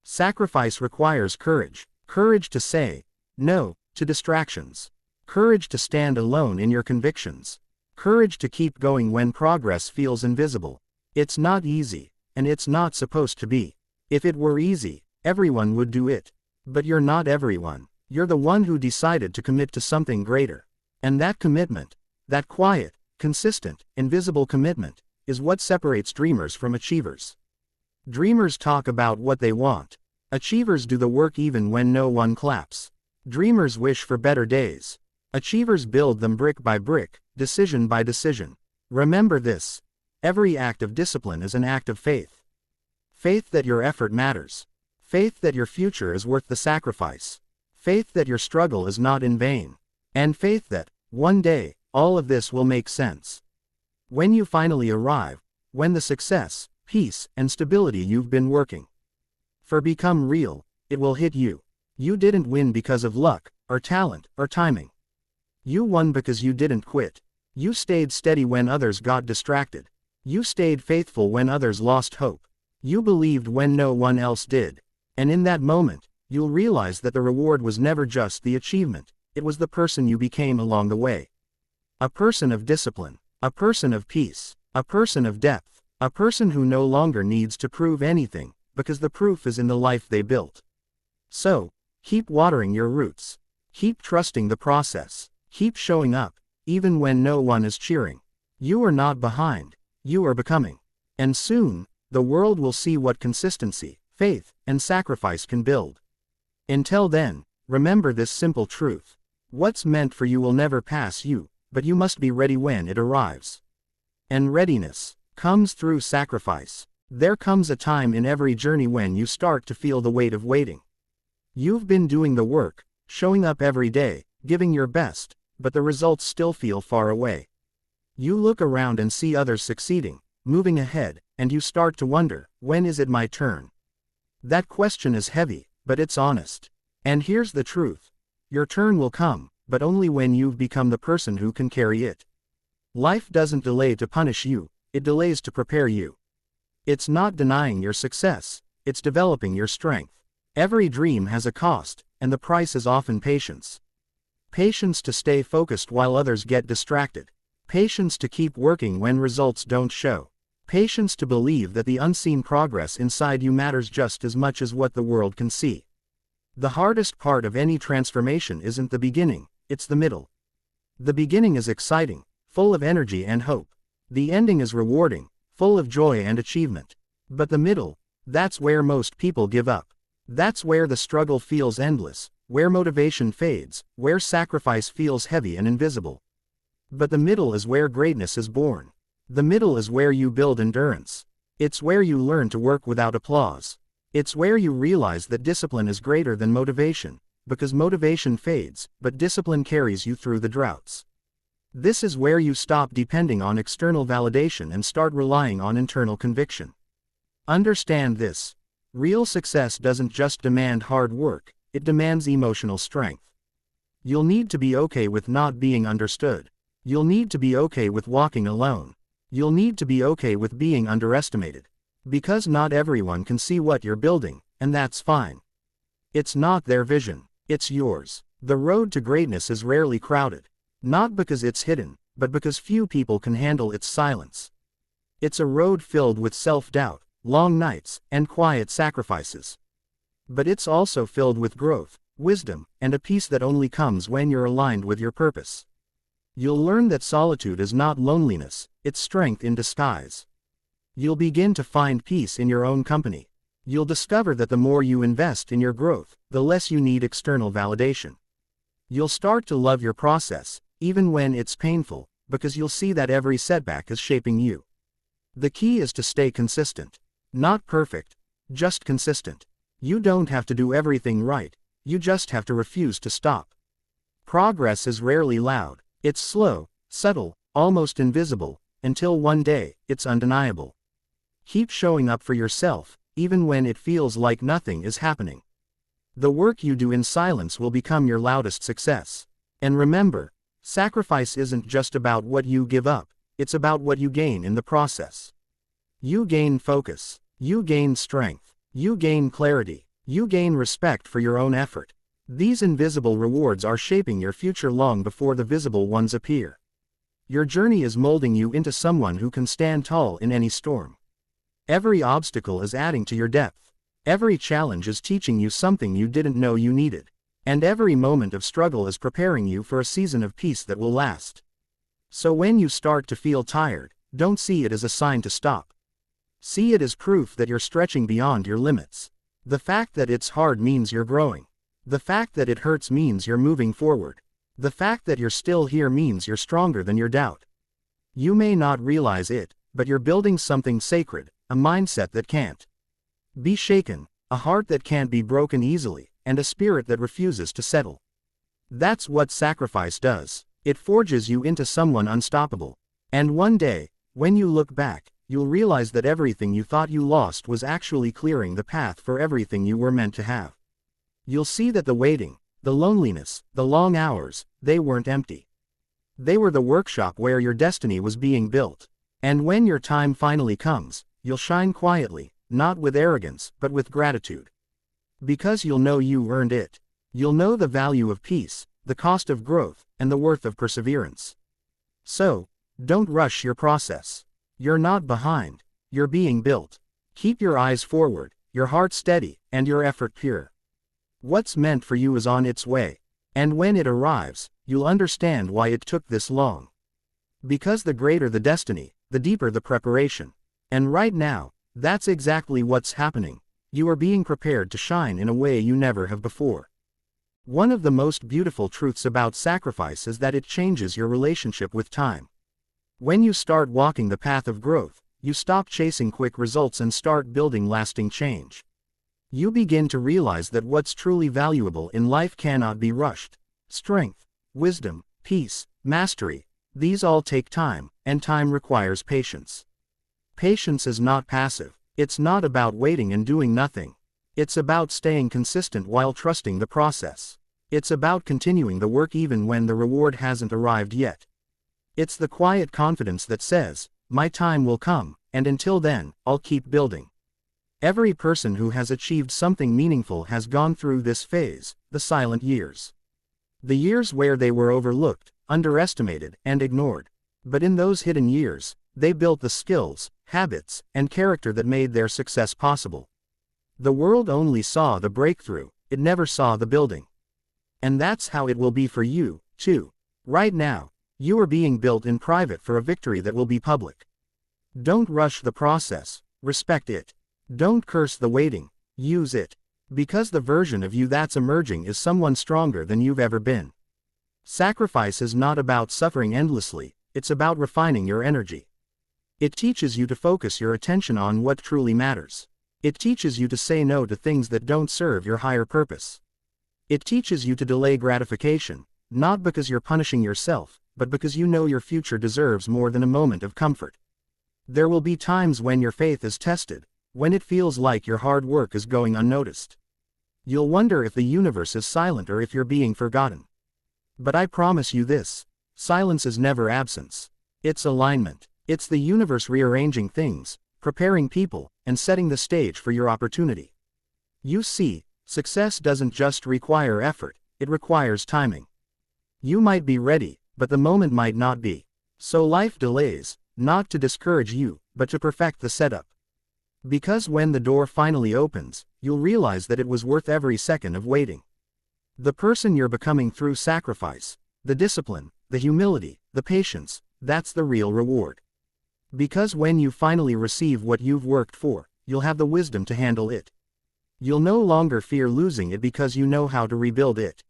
Sacrifice requires courage. Courage to say no to distractions. Courage to stand alone in your convictions. Courage to keep going when progress feels invisible. It's not easy, and it's not supposed to be. If it were easy, everyone would do it. But you're not everyone. You're the one who decided to commit to something greater. And that commitment, that quiet, consistent, invisible commitment, is what separates dreamers from achievers. Dreamers talk about what they want. Achievers do the work even when no one claps. Dreamers wish for better days. Achievers build them brick by brick, decision by decision. Remember this: every act of discipline is an act of faith. Faith that your effort matters. Faith that your future is worth the sacrifice. Faith that your struggle is not in vain. And faith that, one day, all of this will make sense. When you finally arrive, when the success, peace, and stability you've been working for become real, it will hit you. You didn't win because of luck, or talent, or timing. You won because you didn't quit. You stayed steady when others got distracted. You stayed faithful when others lost hope. You believed when no one else did. And in that moment, you'll realize that the reward was never just the achievement, it was the person you became along the way. A person of discipline, a person of peace, a person of depth, a person who no longer needs to prove anything, because the proof is in the life they built. So, keep watering your roots. Keep trusting the process. Keep showing up, even when no one is cheering. You are not behind, you are becoming. And soon, the world will see what consistency, faith, and sacrifice can build. Until then, remember this simple truth: what's meant for you will never pass you, but you must be ready when it arrives. And readiness comes through sacrifice. There comes a time in every journey when you start to feel the weight of waiting. You've been doing the work, showing up every day, giving your best, but the results still feel far away. You look around and see others succeeding, moving ahead, and you start to wonder, when is it my turn? That question is heavy, but it's honest. And here's the truth. Your turn will come, but only when you've become the person who can carry it. Life doesn't delay to punish you, it delays to prepare you. It's not denying your success, it's developing your strength. Every dream has a cost, and the price is often patience. Patience to stay focused while others get distracted. Patience to keep working when results don't show. Patience to believe that the unseen progress inside you matters just as much as what the world can see. The hardest part of any transformation isn't the beginning, it's the middle. The beginning is exciting, full of energy and hope. The ending is rewarding, full of joy and achievement. But the middle, that's where most people give up. That's where the struggle feels endless, where motivation fades, where sacrifice feels heavy and invisible. But the middle is where greatness is born. The middle is where you build endurance. It's where you learn to work without applause. It's where you realize that discipline is greater than motivation, because motivation fades, but discipline carries you through the droughts. This is where you stop depending on external validation and start relying on internal conviction. Understand this. Real success doesn't just demand hard work, it demands emotional strength. You'll need to be okay with not being understood. You'll need to be okay with walking alone. You'll need to be okay with being underestimated. Because not everyone can see what you're building, and that's fine. It's not their vision, it's yours. The road to greatness is rarely crowded. Not because it's hidden, but because few people can handle its silence. It's a road filled with self-doubt, long nights, and quiet sacrifices. But it's also filled with growth, wisdom, and a peace that only comes when you're aligned with your purpose. You'll learn that solitude is not loneliness, it's strength in disguise. You'll begin to find peace in your own company. You'll discover that the more you invest in your growth, the less you need external validation. You'll start to love your process, even when it's painful, because you'll see that every setback is shaping you. The key is to stay consistent. Not perfect, just consistent. You don't have to do everything right, you just have to refuse to stop. Progress is rarely loud. It's slow, subtle, almost invisible, until one day, it's undeniable. Keep showing up for yourself, even when it feels like nothing is happening. The work you do in silence will become your loudest success. And remember, sacrifice isn't just about what you give up, it's about what you gain in the process. You gain focus, you gain strength, you gain clarity, you gain respect for your own effort. These invisible rewards are shaping your future long before the visible ones appear. Your journey is molding you into someone who can stand tall in any storm. Every obstacle is adding to your depth. Every challenge is teaching you something you didn't know you needed. And every moment of struggle is preparing you for a season of peace that will last. So when you start to feel tired, don't see it as a sign to stop. See it as proof that you're stretching beyond your limits. The fact that it's hard means you're growing. The fact that it hurts means you're moving forward. The fact that you're still here means you're stronger than your doubt. You may not realize it, but you're building something sacred, a mindset that can't be shaken, a heart that can't be broken easily, and a spirit that refuses to settle. That's what sacrifice does. It forges you into someone unstoppable. And one day, when you look back, you'll realize that everything you thought you lost was actually clearing the path for everything you were meant to have. You'll see that the waiting, the loneliness, the long hours, they weren't empty. They were the workshop where your destiny was being built. And when your time finally comes, you'll shine quietly, not with arrogance, but with gratitude. Because you'll know you earned it. You'll know the value of peace, the cost of growth, and the worth of perseverance. So, don't rush your process. You're not behind, you're being built. Keep your eyes forward, your heart steady, and your effort pure. What's meant for you is on its way. And when it arrives, you'll understand why it took this long. Because the greater the destiny, the deeper the preparation. And right now, that's exactly what's happening. You are being prepared to shine in a way you never have before. One of the most beautiful truths about sacrifice is that it changes your relationship with time. When you start walking the path of growth, you stop chasing quick results and start building lasting change. You begin to realize that what's truly valuable in life cannot be rushed. Strength, wisdom, peace, mastery. These all take time, and time requires patience. Patience is not passive. It's not about waiting and doing nothing. It's about staying consistent while trusting the process. It's about continuing the work even when the reward hasn't arrived yet. It's the quiet confidence that says, my time will come, and until then, I'll keep building. Every person who has achieved something meaningful has gone through this phase, the silent years. The years where they were overlooked, underestimated, and ignored. But in those hidden years, they built the skills, habits, and character that made their success possible. The world only saw the breakthrough, it never saw the building. And that's how it will be for you, too. Right now, you are being built in private for a victory that will be public. Don't rush the process, respect it. Don't curse the waiting, use it. Because the version of you that's emerging is someone stronger than you've ever been. Sacrifice is not about suffering endlessly, it's about refining your energy. It teaches you to focus your attention on what truly matters. It teaches you to say no to things that don't serve your higher purpose. It teaches you to delay gratification, not because you're punishing yourself, but because you know your future deserves more than a moment of comfort. There will be times when your faith is tested, when it feels like your hard work is going unnoticed. You'll wonder if the universe is silent or if you're being forgotten. But I promise you this, silence is never absence. It's alignment. It's the universe rearranging things, preparing people, and setting the stage for your opportunity. You see, success doesn't just require effort, it requires timing. You might be ready, but the moment might not be. So life delays, not to discourage you, but to perfect the setup. Because when the door finally opens, you'll realize that it was worth every second of waiting. The person you're becoming through sacrifice, the discipline, the humility, the patience, that's the real reward. Because when you finally receive what you've worked for, you'll have the wisdom to handle it. You'll no longer fear losing it because you know how to rebuild it.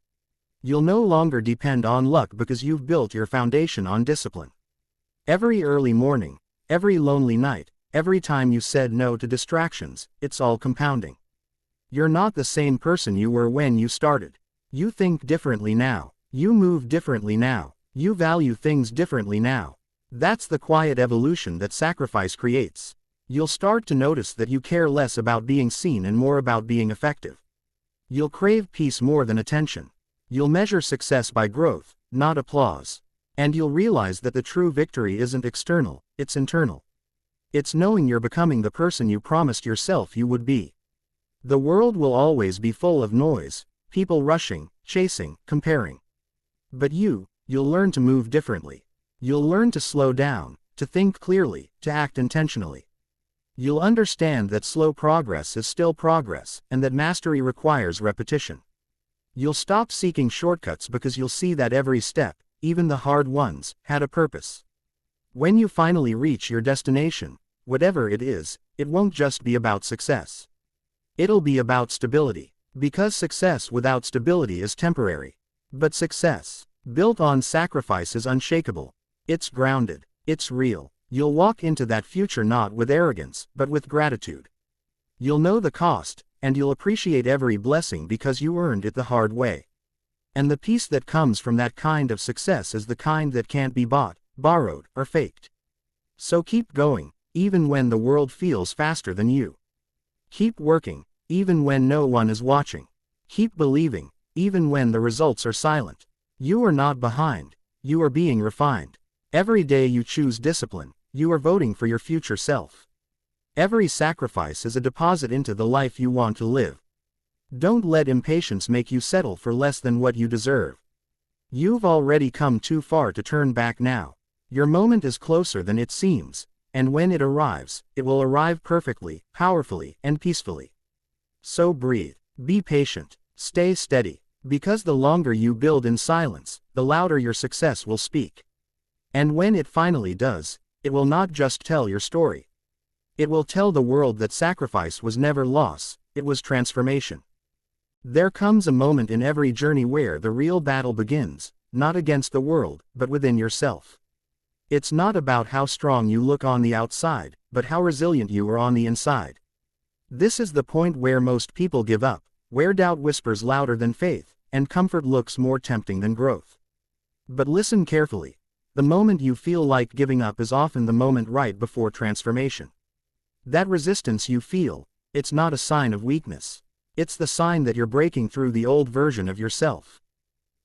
You'll no longer depend on luck because you've built your foundation on discipline. Every early morning, every lonely night, every time you said no to distractions, it's all compounding. You're not the same person you were when you started. You think differently now. You move differently now. You value things differently now. That's the quiet evolution that sacrifice creates. You'll start to notice that you care less about being seen and more about being effective. You'll crave peace more than attention. You'll measure success by growth, not applause. And you'll realize that the true victory isn't external, it's internal. It's knowing you're becoming the person you promised yourself you would be. The world will always be full of noise, people rushing, chasing, comparing. But you'll learn to move differently. You'll learn to slow down, to think clearly, to act intentionally. You'll understand that slow progress is still progress, and that mastery requires repetition. You'll stop seeking shortcuts because you'll see that every step, even the hard ones, had a purpose. When you finally reach your destination, whatever it is, it won't just be about success. It'll be about stability. Because success without stability is temporary. But success, built on sacrifice, is unshakable. It's grounded. It's real. You'll walk into that future not with arrogance, but with gratitude. You'll know the cost, and you'll appreciate every blessing because you earned it the hard way. And the peace that comes from that kind of success is the kind that can't be bought, borrowed, or faked. So keep going, even when the world feels faster than you. Keep working, even when no one is watching. Keep believing, even when the results are silent. You are not behind, you are being refined. Every day you choose discipline, you are voting for your future self. Every sacrifice is a deposit into the life you want to live. Don't let impatience make you settle for less than what you deserve. You've already come too far to turn back now. Your moment is closer than it seems, and when it arrives, it will arrive perfectly, powerfully, and peacefully. So breathe, be patient, stay steady, because the longer you build in silence, the louder your success will speak. And when it finally does, it will not just tell your story. It will tell the world that sacrifice was never loss, it was transformation. There comes a moment in every journey where the real battle begins, not against the world, but within yourself. It's not about how strong you look on the outside, but how resilient you are on the inside. This is the point where most people give up, where doubt whispers louder than faith, and comfort looks more tempting than growth. But listen carefully. The moment you feel like giving up is often the moment right before transformation. That resistance you feel, it's not a sign of weakness. It's the sign that you're breaking through the old version of yourself.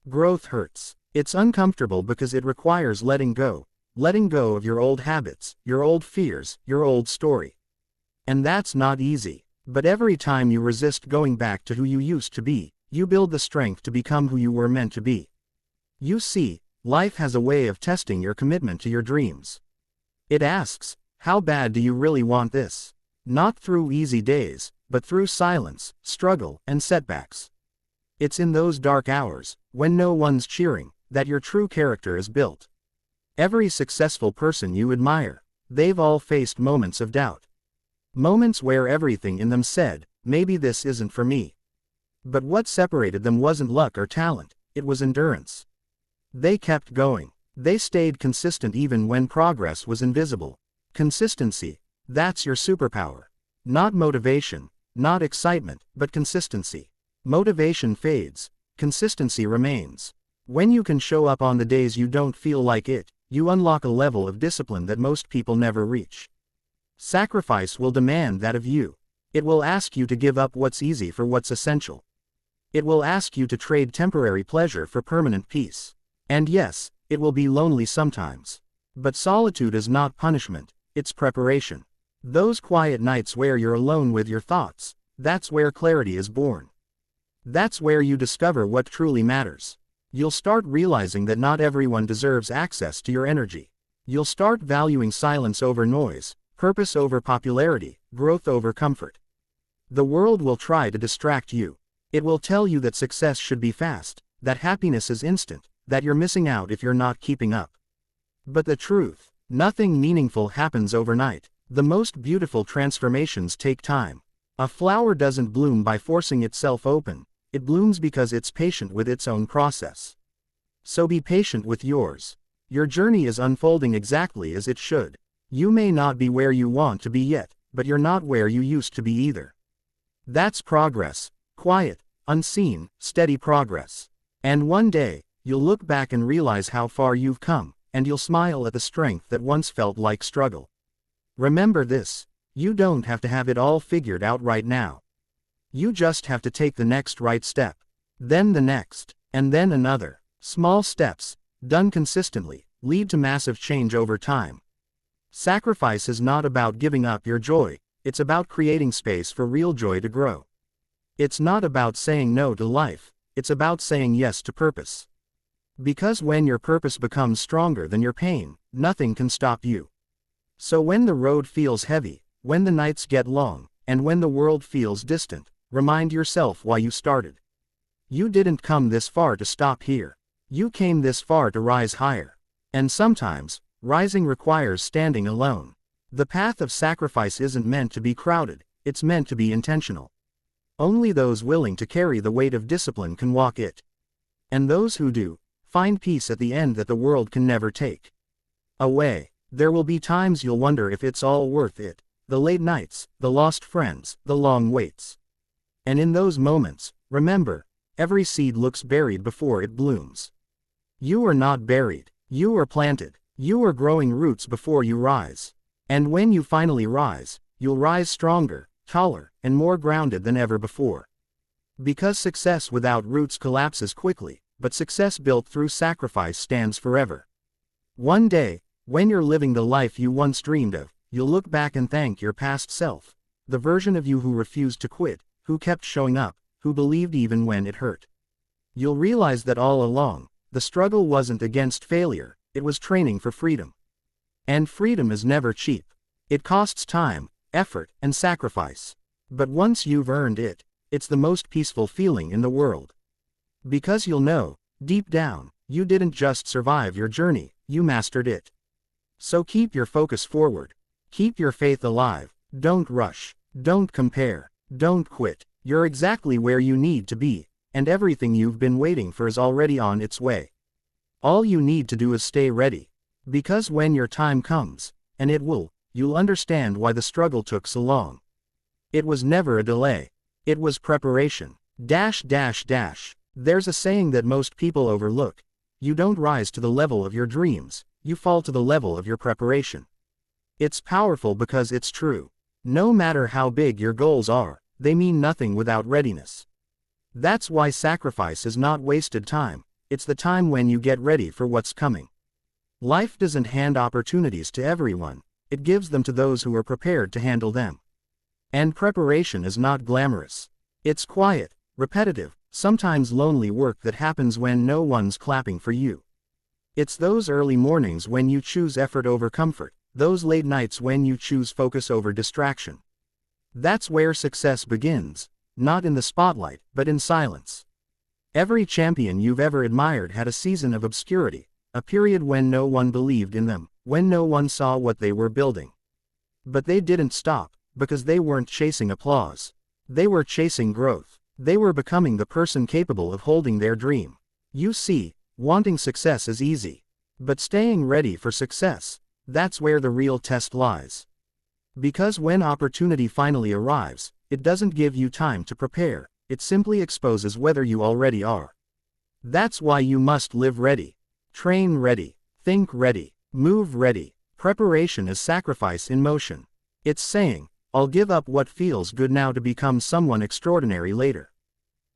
Growth hurts. It's uncomfortable because it requires letting go of your old habits, your old fears, your old story. And that's not easy. But every time you resist going back to who you used to be, you build the strength to become who you were meant to be. You see, life has a way of testing your commitment to your dreams. It asks, how bad do you really want this? Not through easy days, but through silence, struggle, and setbacks. It's in those dark hours, when no one's cheering, that your true character is built. Every successful person you admire, they've all faced moments of doubt. Moments where everything in them said, maybe this isn't for me. But what separated them wasn't luck or talent, it was endurance. They kept going. They stayed consistent even when progress was invisible. Consistency, that's your superpower. Not motivation, not excitement, but consistency. Motivation fades, consistency remains. When you can show up on the days you don't feel like it, you unlock a level of discipline that most people never reach. Sacrifice will demand that of you. It will ask you to give up what's easy for what's essential. It will ask you to trade temporary pleasure for permanent peace. And yes, it will be lonely sometimes. But solitude is not punishment, it's preparation. Those quiet nights where you're alone with your thoughts, that's where clarity is born. That's where you discover what truly matters. You'll start realizing that not everyone deserves access to your energy. You'll start valuing silence over noise, purpose over popularity, growth over comfort. The world will try to distract you. It will tell you that success should be fast, that happiness is instant, that you're missing out if you're not keeping up. But the truth, nothing meaningful happens overnight. The most beautiful transformations take time. A flower doesn't bloom by forcing itself open, it blooms because it's patient with its own process. So be patient with yours. Your journey is unfolding exactly as it should. You may not be where you want to be yet, but you're not where you used to be either. That's progress, quiet, unseen, steady progress. And one day, you'll look back and realize how far you've come, and you'll smile at the strength that once felt like struggle. Remember this, you don't have to have it all figured out right now. You just have to take the next right step, then the next, and then another. Small steps, done consistently, lead to massive change over time. Sacrifice is not about giving up your joy, it's about creating space for real joy to grow. It's not about saying no to life, it's about saying yes to purpose. Because when your purpose becomes stronger than your pain, nothing can stop you. So when the road feels heavy, when the nights get long, and when the world feels distant, remind yourself why you started. You didn't come this far to stop here. You came this far to rise higher. And sometimes, rising requires standing alone. The path of sacrifice isn't meant to be crowded, it's meant to be intentional. Only those willing to carry the weight of discipline can walk it. And those who do, find peace at the end that the world can never take away. There will be times you'll wonder if it's all worth it. The late nights, the lost friends, the long waits. And in those moments, remember, every seed looks buried before it blooms. You are not buried, you are planted. You are growing roots before you rise. And when you finally rise, you'll rise stronger, taller, and more grounded than ever before. Because success without roots collapses quickly, but success built through sacrifice stands forever. One day, when you're living the life you once dreamed of, you'll look back and thank your past self, the version of you who refused to quit, who kept showing up, who believed even when it hurt. You'll realize that all along, the struggle wasn't against failure, it was training for freedom. And freedom is never cheap. It costs time, effort, and sacrifice. But once you've earned it, it's the most peaceful feeling in the world. Because you'll know, deep down, you didn't just survive your journey, you mastered it. So keep your focus forward. Keep your faith alive. Don't rush. Don't compare. Don't quit. You're exactly where you need to be, and everything you've been waiting for is already on its way. All you need to do is stay ready. Because when your time comes, and it will, you'll understand why the struggle took so long. It was never a delay. It was preparation. There's a saying that most people overlook. You don't rise to the level of your dreams, you fall to the level of your preparation. It's powerful because it's true. No matter how big your goals are, they mean nothing without readiness. That's why sacrifice is not wasted time, it's the time when you get ready for what's coming. Life doesn't hand opportunities to everyone, it gives them to those who are prepared to handle them. And preparation is not glamorous. It's quiet, repetitive, sometimes lonely work that happens when no one's clapping for you. It's those early mornings when you choose effort over comfort, those late nights when you choose focus over distraction. That's where success begins, not in the spotlight, but in silence. Every champion you've ever admired had a season of obscurity, a period when no one believed in them, when no one saw what they were building. But they didn't stop, because they weren't chasing applause. They were chasing growth. They were becoming the person capable of holding their dream. You see, wanting success is easy. But staying ready for success, that's where the real test lies. Because when opportunity finally arrives, it doesn't give you time to prepare, it simply exposes whether you already are. That's why you must live ready. Train ready, think ready, move ready. Preparation is sacrifice in motion. It's saying, I'll give up what feels good now to become someone extraordinary later.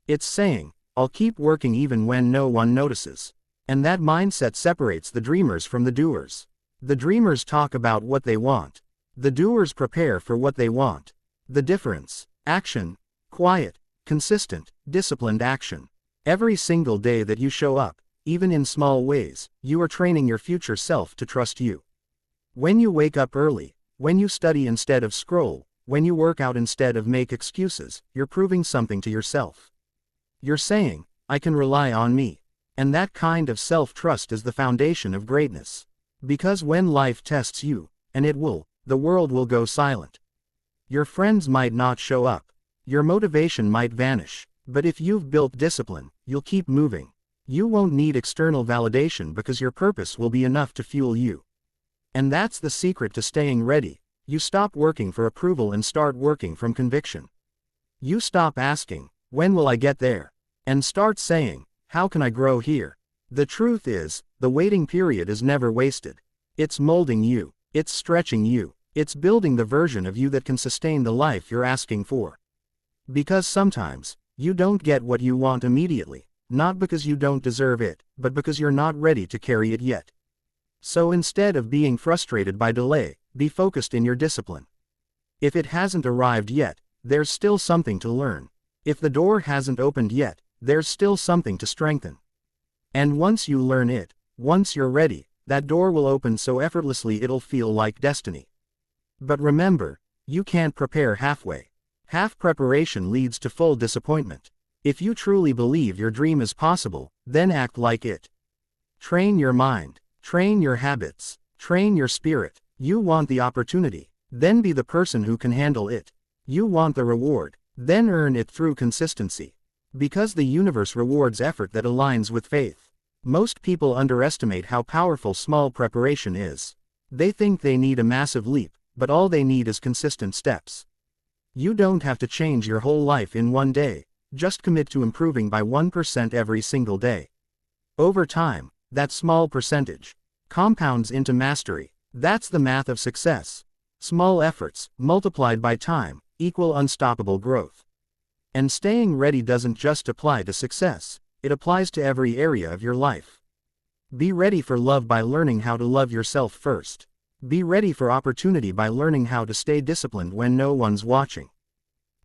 It's saying, I'll keep working even when no one notices. And that mindset separates the dreamers from the doers. The dreamers talk about what they want. The doers prepare for what they want. The difference: action, quiet, consistent, disciplined action. Every single day that you show up, even in small ways, you are training your future self to trust you. When you wake up early, when you study instead of scroll, when you work out instead of make excuses, you're proving something to yourself. You're saying, I can rely on me. And that kind of self-trust is the foundation of greatness. Because when life tests you, and it will, the world will go silent. Your friends might not show up. Your motivation might vanish. But if you've built discipline, you'll keep moving. You won't need external validation because your purpose will be enough to fuel you. And that's the secret to staying ready. You stop working for approval and start working from conviction. You stop asking, when will I get there? And start saying, how can I grow here? The truth is, the waiting period is never wasted. It's molding you. It's stretching you. It's building the version of you that can sustain the life you're asking for. Because sometimes, you don't get what you want immediately. Not because you don't deserve it, but because you're not ready to carry it yet. So instead of being frustrated by delay, be focused in your discipline. If it hasn't arrived yet, there's still something to learn. If the door hasn't opened yet, there's still something to strengthen. And once you learn it, once you're ready, that door will open so effortlessly it'll feel like destiny. But remember, you can't prepare halfway. Half preparation leads to full disappointment. If you truly believe your dream is possible, then act like it. Train your mind, train your habits, train your spirit. You want the opportunity, then be the person who can handle it. You want the reward, then earn it through consistency. Because the universe rewards effort that aligns with faith. Most people underestimate how powerful small preparation is. They think they need a massive leap, but all they need is consistent steps. You don't have to change your whole life in one day. Just commit to improving by 1% every single day. Over time, that small percentage compounds into mastery. That's the math of success. Small efforts, multiplied by time, equal unstoppable growth. And staying ready doesn't just apply to success, it applies to every area of your life. Be ready for love by learning how to love yourself first. Be ready for opportunity by learning how to stay disciplined when no one's watching.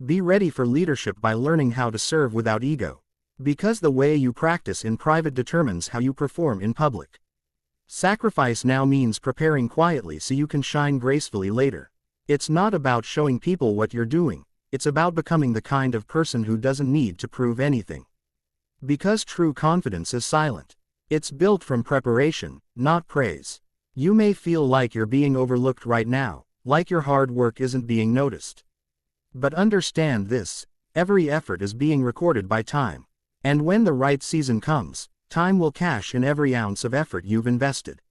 Be ready for leadership by learning how to serve without ego. Because the way you practice in private determines how you perform in public. Sacrifice now means preparing quietly so you can shine gracefully later. It's not about showing people what you're doing, it's about becoming the kind of person who doesn't need to prove anything. Because true confidence is silent. It's built from preparation, not praise. You may feel like you're being overlooked right now, like your hard work isn't being noticed. But understand this, every effort is being recorded by time. And when the right season comes, time will cash in every ounce of effort you've invested.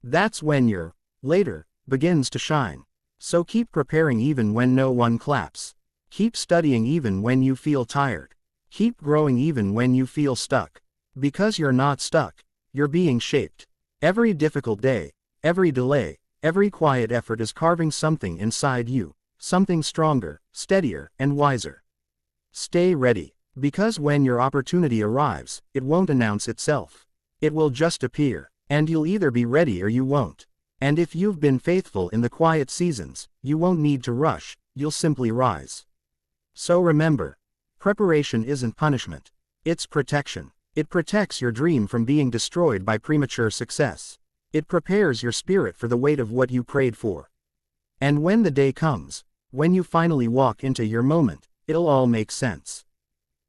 That's when your later begins to shine. So keep preparing even when no one claps. Keep studying even when you feel tired. Keep growing even when you feel stuck. Because you're not stuck, you're being shaped. Every difficult day, every delay, every quiet effort is carving something inside you, something stronger, steadier, and wiser. Stay ready, because when your opportunity arrives, it won't announce itself. It will just appear, and you'll either be ready or you won't. And if you've been faithful in the quiet seasons, you won't need to rush, you'll simply rise. So remember, preparation isn't punishment. It's protection. It protects your dream from being destroyed by premature success. It prepares your spirit for the weight of what you prayed for. And when the day comes, when you finally walk into your moment, it'll all make sense.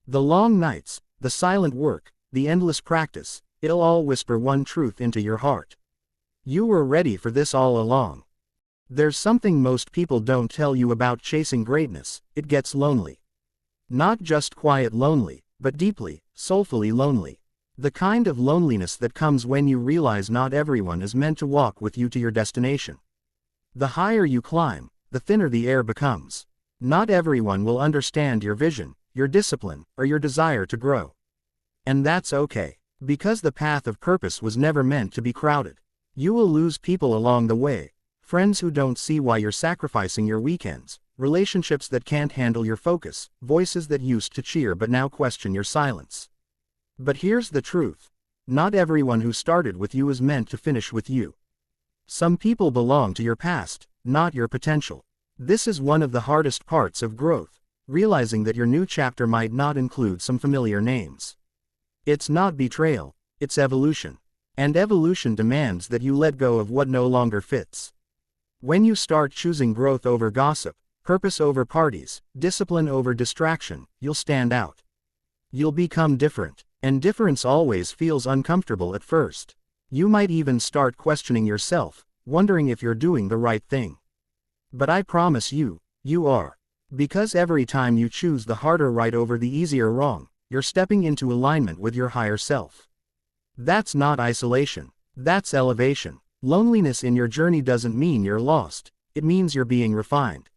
The long nights, the silent work, the endless practice, it'll all whisper one truth into your heart. You were ready for this all along. There's something most people don't tell you about chasing greatness: it gets lonely. Not just quiet lonely, but deeply, soulfully lonely. The kind of loneliness that comes when you realize not everyone is meant to walk with you to your destination. The higher you climb, the thinner the air becomes. Not everyone will understand your vision, your discipline, or your desire to grow. And that's okay, because the path of purpose was never meant to be crowded. You will lose people along the way, friends who don't see why you're sacrificing your weekends, relationships that can't handle your focus, voices that used to cheer but now question your silence. But here's the truth: not everyone who started with you is meant to finish with you. Some people belong to your past, not your potential. This is one of the hardest parts of growth, realizing that your new chapter might not include some familiar names. It's not betrayal, it's evolution. And evolution demands that you let go of what no longer fits. When you start choosing growth over gossip, purpose over parties, discipline over distraction, you'll stand out. You'll become different, and difference always feels uncomfortable at first. You might even start questioning yourself, wondering if you're doing the right thing. But I promise you, you are. Because every time you choose the harder right over the easier wrong, you're stepping into alignment with your higher self. That's not isolation. That's elevation. Loneliness in your journey doesn't mean you're lost. It means you're being refined.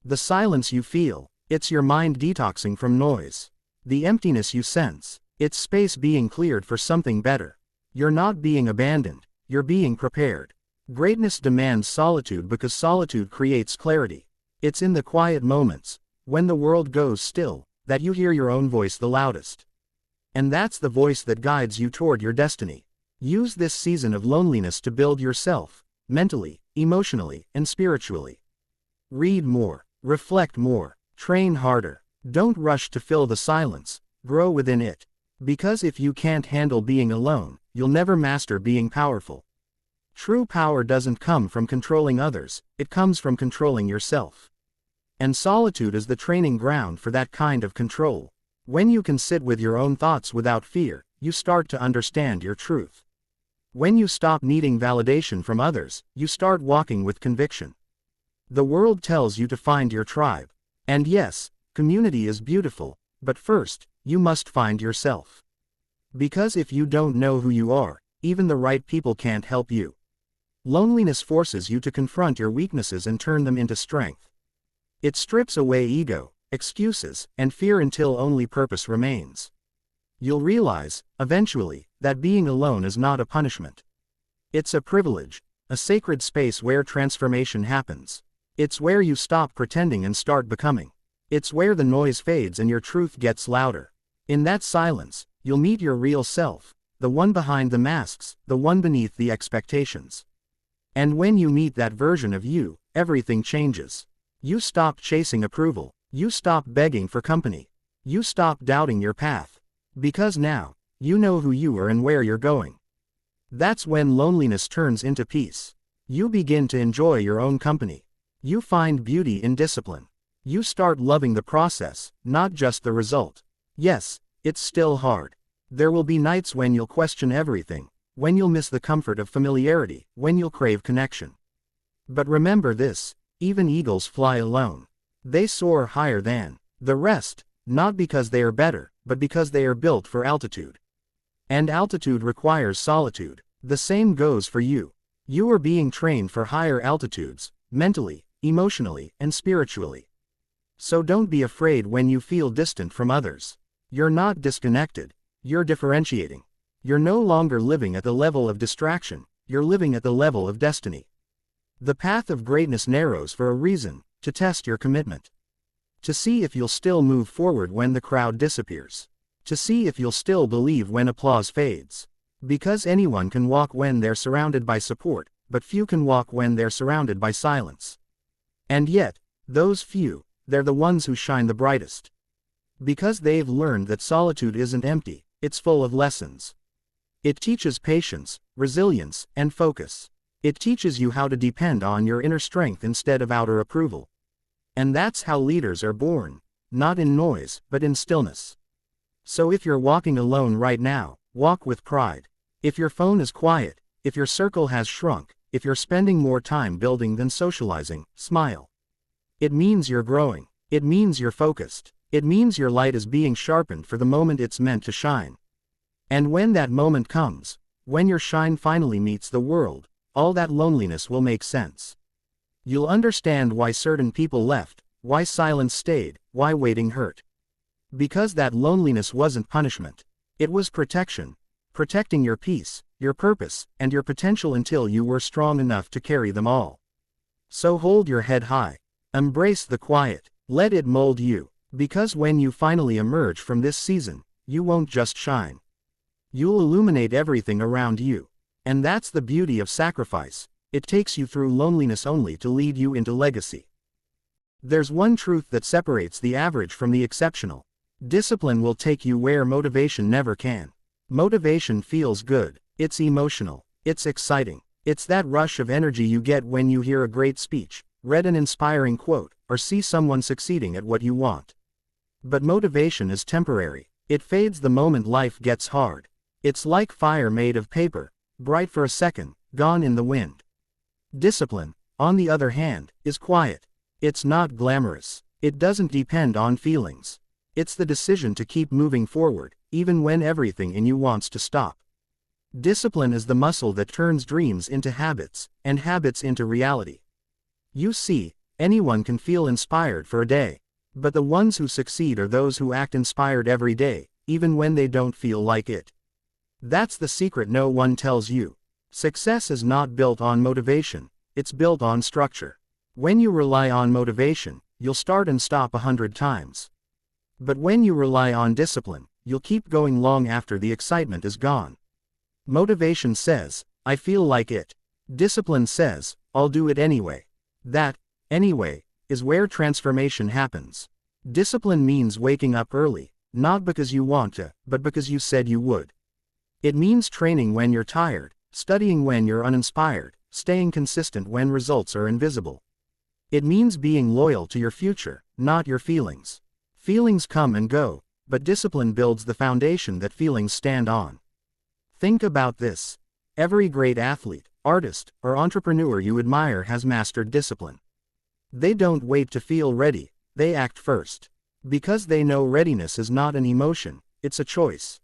The silence you feel, it's your mind detoxing from noise. The emptiness you sense, it's space being cleared for something better. You're not being abandoned, you're being prepared. Greatness demands solitude because solitude creates clarity. It's in the quiet moments, when the world goes still, that you hear your own voice the loudest. And that's the voice that guides you toward your destiny. Use this season of loneliness to build yourself, mentally, emotionally, and spiritually. Read more, reflect more, train harder. Don't rush to fill the silence, grow within it. Because if you can't handle being alone, you'll never master being powerful. True power doesn't come from controlling others, it comes from controlling yourself. And solitude is the training ground for that kind of control. When you can sit with your own thoughts without fear, you start to understand your truth. When you stop needing validation from others, you start walking with conviction. The world tells you to find your tribe. And yes, community is beautiful, but first, you must find yourself. Because if you don't know who you are, even the right people can't help you. Loneliness forces you to confront your weaknesses and turn them into strength. It strips away ego, excuses, and fear until only purpose remains. You'll realize, eventually, that being alone is not a punishment. It's a privilege, a sacred space where transformation happens. It's where you stop pretending and start becoming. It's where the noise fades and your truth gets louder. In that silence, you'll meet your real self, the one behind the masks, the one beneath the expectations. And when you meet that version of you, everything changes. You stop chasing approval. You stop begging for company. You stop doubting your path. Because now, you know who you are and where you're going. That's when loneliness turns into peace. You begin to enjoy your own company. You find beauty in discipline. You start loving the process, not just the result. Yes, it's still hard. There will be nights when you'll question everything, when you'll miss the comfort of familiarity, when you'll crave connection. But remember this: even eagles fly alone. They soar higher than the rest, not because they are better, but because they are built for altitude. And altitude requires solitude. The same goes for you. You are being trained for higher altitudes, mentally, emotionally, and spiritually. So don't be afraid when you feel distant from others. You're not disconnected. You're differentiating. You're no longer living at the level of distraction, you're living at the level of destiny. The path of greatness narrows for a reason, to test your commitment. To see if you'll still move forward when the crowd disappears. To see if you'll still believe when applause fades. Because anyone can walk when they're surrounded by support, but few can walk when they're surrounded by silence. And yet, those few, they're the ones who shine the brightest. Because they've learned that solitude isn't empty, it's full of lessons. It teaches patience, resilience, and focus. It teaches you how to depend on your inner strength instead of outer approval. And that's how leaders are born, not in noise, but in stillness. So if you're walking alone right now, walk with pride. If your phone is quiet, if your circle has shrunk, if you're spending more time building than socializing, smile. It means you're growing. It means you're focused. It means your light is being sharpened for the moment it's meant to shine. And when that moment comes, when your shine finally meets the world, all that loneliness will make sense. You'll understand why certain people left, why silence stayed, why waiting hurt. Because that loneliness wasn't punishment. It was protection. Protecting your peace, your purpose, and your potential until you were strong enough to carry them all. So hold your head high. Embrace the quiet. Let it mold you. Because when you finally emerge from this season, you won't just shine. You'll illuminate everything around you. And that's the beauty of sacrifice. It takes you through loneliness only to lead you into legacy. There's one truth that separates the average from the exceptional. Discipline will take you where motivation never can. Motivation feels good. It's emotional. It's exciting. It's that rush of energy you get when you hear a great speech, read an inspiring quote, or see someone succeeding at what you want. But motivation is temporary. It fades the moment life gets hard. It's like fire made of paper. Bright for a second, gone in the wind. Discipline, on the other hand, is quiet. It's not glamorous. It doesn't depend on feelings. It's the decision to keep moving forward, even when everything in you wants to stop. Discipline is the muscle that turns dreams into habits, and habits into reality. You see, anyone can feel inspired for a day. But the ones who succeed are those who act inspired every day, even when they don't feel like it. That's the secret no one tells you. Success is not built on motivation, it's built on structure. When you rely on motivation, you'll start and stop 100 times. But when you rely on discipline, you'll keep going long after the excitement is gone. Motivation says, I feel like it. Discipline says, I'll do it anyway. That, anyway, is where transformation happens. Discipline means waking up early, not because you want to, but because you said you would. It means training when you're tired, studying when you're uninspired, staying consistent when results are invisible. It means being loyal to your future, not your feelings. Feelings come and go, but discipline builds the foundation that feelings stand on. Think about this. Every great athlete, artist, or entrepreneur you admire has mastered discipline. They don't wait to feel ready, they act first. Because they know readiness is not an emotion, it's a choice.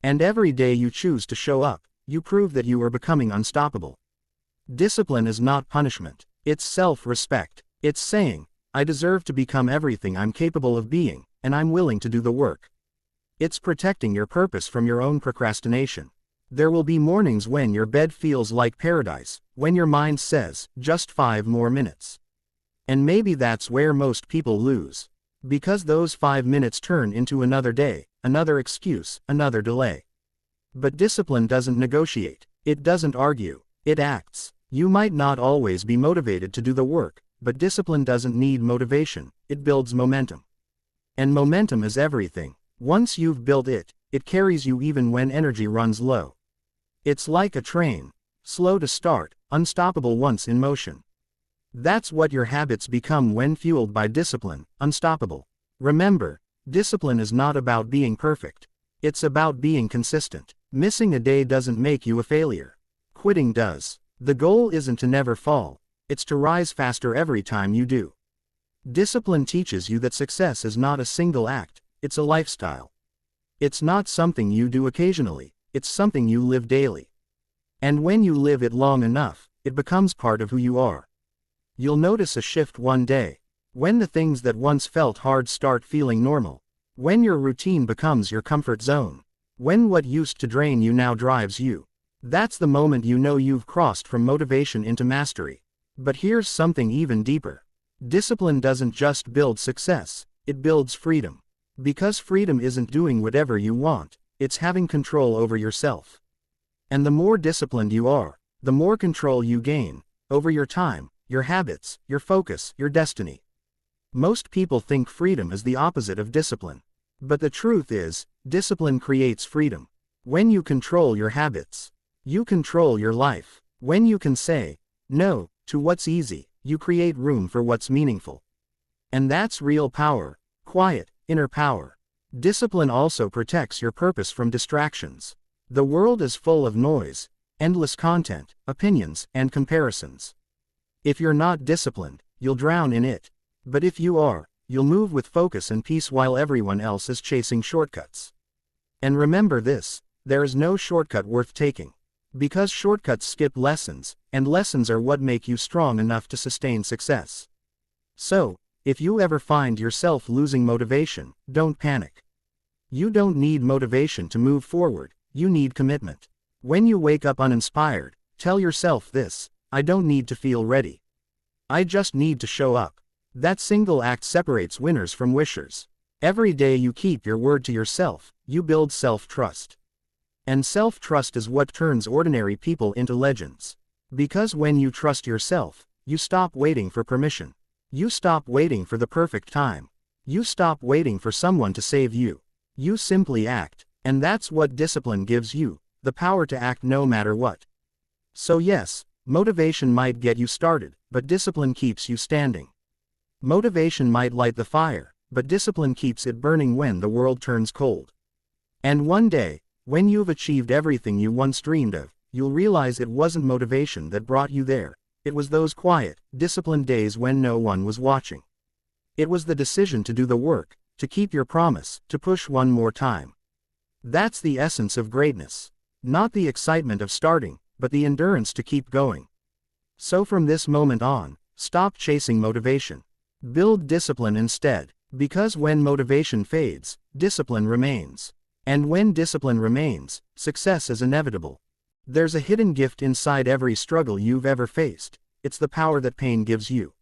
And every day you choose to show up, you prove that you are becoming unstoppable. Discipline is not punishment, it's self-respect. It's saying, I deserve to become everything I'm capable of being, and I'm willing to do the work. It's protecting your purpose from your own procrastination. There will be mornings when your bed feels like paradise, when your mind says, just 5 more minutes. And maybe that's where most people lose. Because those 5 minutes turn into another day, another excuse, another delay. But discipline doesn't negotiate. It doesn't argue. It acts. You might not always be motivated to do the work, but discipline doesn't need motivation. It builds momentum. And momentum is everything. Once you've built it, it carries you even when energy runs low. It's like a train. Slow to start, unstoppable once in motion. That's what your habits become when fueled by discipline, unstoppable. Remember, discipline is not about being perfect. It's about being consistent. Missing a day doesn't make you a failure. Quitting does. The goal isn't to never fall, it's to rise faster every time you do. Discipline teaches you that success is not a single act, it's a lifestyle. It's not something you do occasionally, it's something you live daily. And when you live it long enough, it becomes part of who you are. You'll notice a shift one day. When the things that once felt hard start feeling normal. When your routine becomes your comfort zone. When what used to drain you now drives you. That's the moment you know you've crossed from motivation into mastery. But here's something even deeper. Discipline doesn't just build success, it builds freedom. Because freedom isn't doing whatever you want, it's having control over yourself. And the more disciplined you are, the more control you gain over your time, your habits, your focus, your destiny. Most people think freedom is the opposite of discipline. But the truth is, discipline creates freedom. When you control your habits, you control your life. When you can say no to what's easy, you create room for what's meaningful. And that's real power, quiet, inner power. Discipline also protects your purpose from distractions. The world is full of noise, endless content, opinions, and comparisons. If you're not disciplined, you'll drown in it. But if you are, you'll move with focus and peace while everyone else is chasing shortcuts. And remember this, there is no shortcut worth taking. Because shortcuts skip lessons, and lessons are what make you strong enough to sustain success. So, if you ever find yourself losing motivation, don't panic. You don't need motivation to move forward, you need commitment. When you wake up uninspired, tell yourself this: I don't need to feel ready. I just need to show up. That single act separates winners from wishers. Every day you keep your word to yourself, you build self-trust. And self-trust is what turns ordinary people into legends. Because when you trust yourself, you stop waiting for permission. You stop waiting for the perfect time. You stop waiting for someone to save you. You simply act, and that's what discipline gives you, the power to act no matter what. So yes, motivation might get you started, but discipline keeps you standing. Motivation might light the fire, but discipline keeps it burning when the world turns cold. And one day, when you've achieved everything you once dreamed of, you'll realize it wasn't motivation that brought you there. It was those quiet, disciplined days when no one was watching. It was the decision to do the work, to keep your promise, to push one more time. That's the essence of greatness. Not the excitement of starting, but the endurance to keep going. So from this moment on, stop chasing motivation. Build discipline instead, because when motivation fades, discipline remains. And when discipline remains, success is inevitable. There's a hidden gift inside every struggle you've ever faced. It's the power that pain gives you.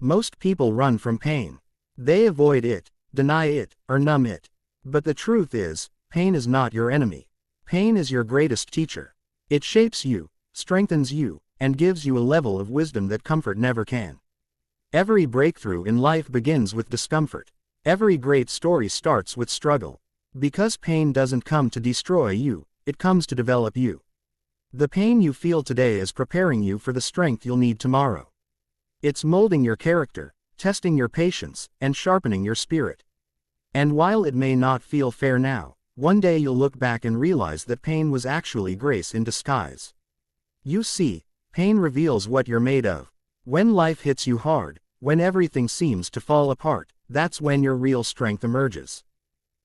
Most people run from pain. They avoid it, deny it, or numb it. But the truth is, pain is not your enemy. Pain is your greatest teacher. It shapes you, strengthens you, and gives you a level of wisdom that comfort never can. Every breakthrough in life begins with discomfort. Every great story starts with struggle. Because pain doesn't come to destroy you, it comes to develop you. The pain you feel today is preparing you for the strength you'll need tomorrow. It's molding your character, testing your patience, and sharpening your spirit. And while it may not feel fair now, one day you'll look back and realize that pain was actually grace in disguise. You see, pain reveals what you're made of. When life hits you hard, when everything seems to fall apart, that's when your real strength emerges.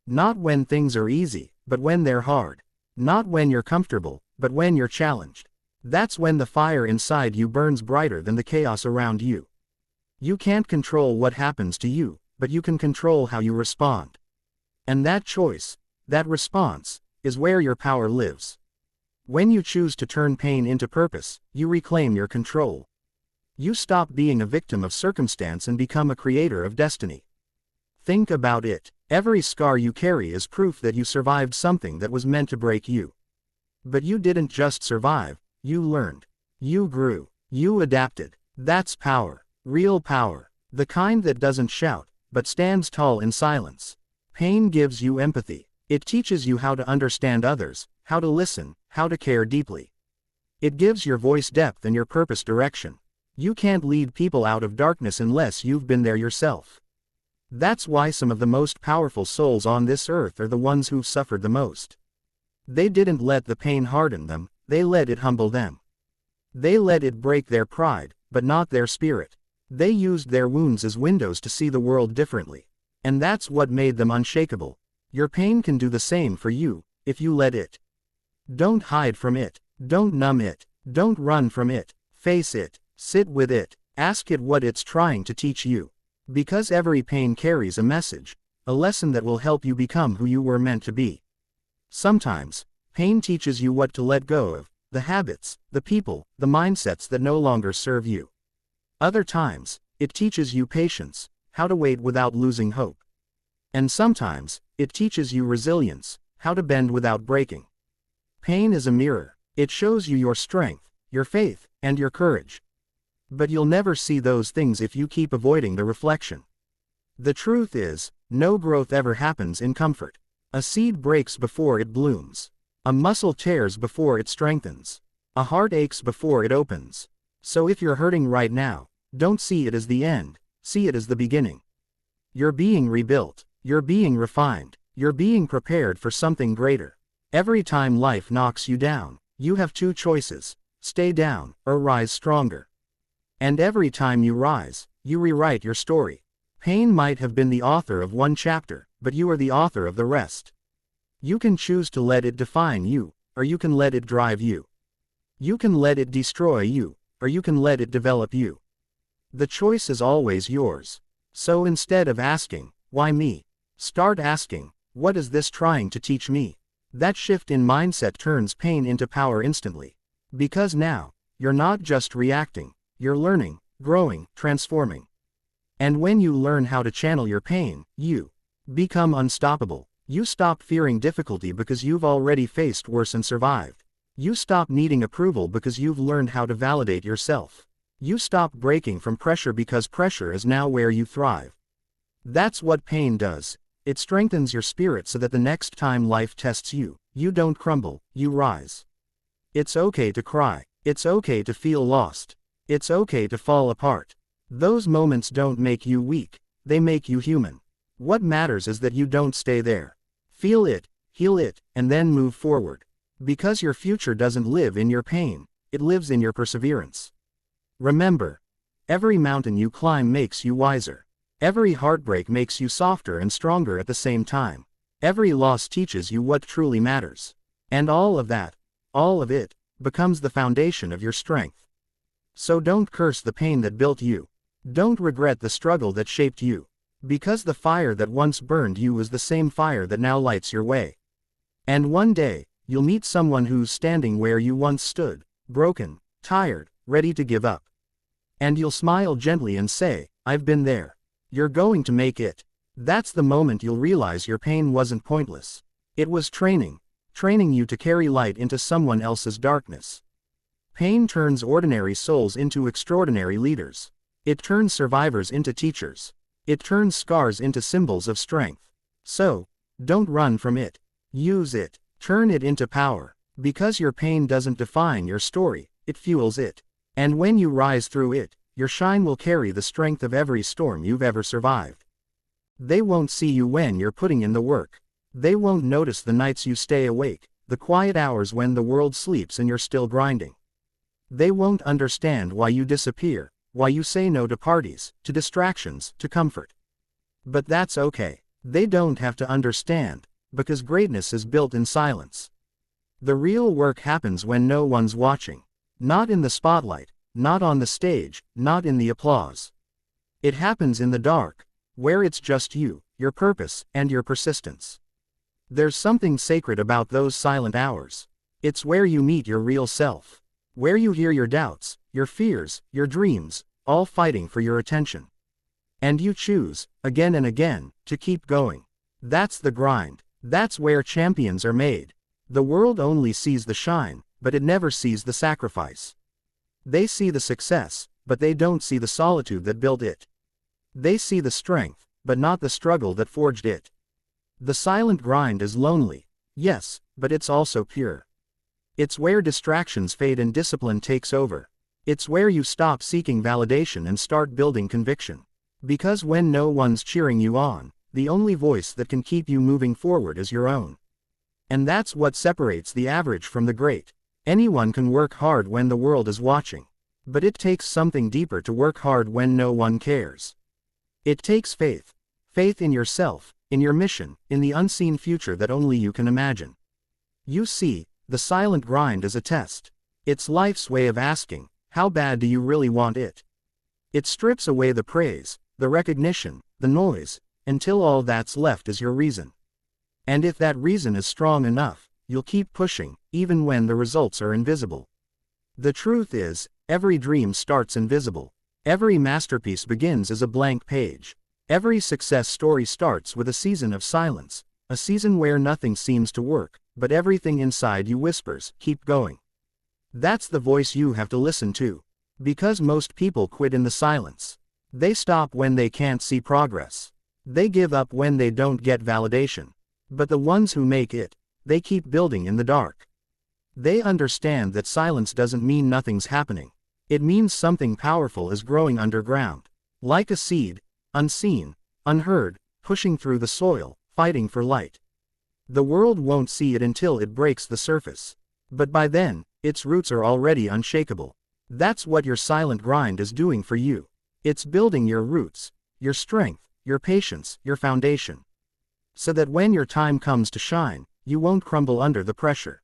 Not when things are easy, but when they're hard. Not when you're comfortable, but when you're challenged. That's when the fire inside you burns brighter than the chaos around you. You can't control what happens to you, but you can control how you respond. And that choice, that response, is where your power lives. When you choose to turn pain into purpose, you reclaim your control. You stop being a victim of circumstance and become a creator of destiny. Think about it. Every scar you carry is proof that you survived something that was meant to break you. But you didn't just survive, you learned. You grew. You adapted. That's power. Real power. The kind that doesn't shout, but stands tall in silence. Pain gives you empathy. It teaches you how to understand others, how to listen, how to care deeply. It gives your voice depth and your purpose direction. You can't lead people out of darkness unless you've been there yourself. That's why some of the most powerful souls on this earth are the ones who've suffered the most. They didn't let the pain harden them, they let it humble them. They let it break their pride, but not their spirit. They used their wounds as windows to see the world differently. And that's what made them unshakable. Your pain can do the same for you, if you let it. Don't hide from it. Don't numb it. Don't run from it. Face it. Sit with it. Ask it what it's trying to teach you. Because every pain carries a message, a lesson that will help you become who you were meant to be. Sometimes, pain teaches you what to let go of, the habits, the people, the mindsets that no longer serve you. Other times, it teaches you patience, how to wait without losing hope. And sometimes, it teaches you resilience, how to bend without breaking. Pain is a mirror. It shows you your strength, your faith, and your courage. But you'll never see those things if you keep avoiding the reflection. The truth is, no growth ever happens in comfort. A seed breaks before it blooms. A muscle tears before it strengthens. A heart aches before it opens. So if you're hurting right now, don't see it as the end, see it as the beginning. You're being rebuilt. You're being refined. You're being prepared for something greater. Every time life knocks you down, you have two choices: stay down, or rise stronger. And every time you rise, you rewrite your story. Pain might have been the author of one chapter, but you are the author of the rest. You can choose to let it define you, or you can let it drive you. You can let it destroy you, or you can let it develop you. The choice is always yours. So instead of asking, "Why me?" start asking, "What is this trying to teach me?" That shift in mindset turns pain into power instantly. Because now, you're not just reacting, you're learning, growing, transforming. And when you learn how to channel your pain, you become unstoppable. You stop fearing difficulty because you've already faced worse and survived. You stop needing approval because you've learned how to validate yourself. You stop breaking from pressure because pressure is now where you thrive. That's what pain does. It strengthens your spirit so that the next time life tests you, you don't crumble, you rise. It's okay to cry. It's okay to feel lost. It's okay to fall apart. Those moments don't make you weak, they make you human. What matters is that you don't stay there. Feel it, heal it, and then move forward. Because your future doesn't live in your pain, it lives in your perseverance. Remember, every mountain you climb makes you wiser. Every heartbreak makes you softer and stronger at the same time. Every loss teaches you what truly matters. And all of that, all of it, becomes the foundation of your strength. So don't curse the pain that built you. Don't regret the struggle that shaped you. Because the fire that once burned you is the same fire that now lights your way. And one day, you'll meet someone who's standing where you once stood, broken, tired, ready to give up. And you'll smile gently and say, "I've been there." You're going to make it. That's the moment you'll realize your pain wasn't pointless. It was training you to carry light into someone else's darkness. Pain turns ordinary souls into extraordinary leaders. It turns survivors into teachers. It turns scars into symbols of strength. So, don't run from it. Use it. Turn it into power. Because your pain doesn't define your story, it fuels it. And when you rise through it, your shine will carry the strength of every storm you've ever survived. They won't see you when you're putting in the work. They won't notice the nights you stay awake, the quiet hours when the world sleeps and you're still grinding. They won't understand why you disappear, why you say no to parties, to distractions, to comfort. But that's okay. They don't have to understand, because greatness is built in silence. The real work happens when no one's watching. Not in the spotlight, not on the stage, not in the applause. It happens in the dark, where it's just you, your purpose, and your persistence. There's something sacred about those silent hours. It's where you meet your real self. Where you hear your doubts, your fears, your dreams, all fighting for your attention. And you choose, again and again, to keep going. That's the grind. That's where champions are made. The world only sees the shine, but it never sees the sacrifice. They see the success, but they don't see the solitude that built it. They see the strength, but not the struggle that forged it. The silent grind is lonely, yes, but it's also pure. It's where distractions fade and discipline takes over. It's where you stop seeking validation and start building conviction. Because when no one's cheering you on, the only voice that can keep you moving forward is your own. And that's what separates the average from the great. Anyone can work hard when the world is watching. But it takes something deeper to work hard when no one cares. It takes faith. Faith in yourself, in your mission, in the unseen future that only you can imagine. You see, the silent grind is a test. It's life's way of asking, how bad do you really want it? It strips away the praise, the recognition, the noise, until all that's left is your reason. And if that reason is strong enough, you'll keep pushing, even when the results are invisible. The truth is, every dream starts invisible. Every masterpiece begins as a blank page. Every success story starts with a season of silence, a season where nothing seems to work, but everything inside you whispers, keep going. That's the voice you have to listen to. Because most people quit in the silence. They stop when they can't see progress. They give up when they don't get validation. But the ones who make it, they keep building in the dark. They understand that silence doesn't mean nothing's happening. It means something powerful is growing underground. Like a seed, unseen, unheard, pushing through the soil, fighting for light. The world won't see it until it breaks the surface. But by then, its roots are already unshakable. That's what your silent grind is doing for you. It's building your roots, your strength, your patience, your foundation. So that when your time comes to shine, you won't crumble under the pressure.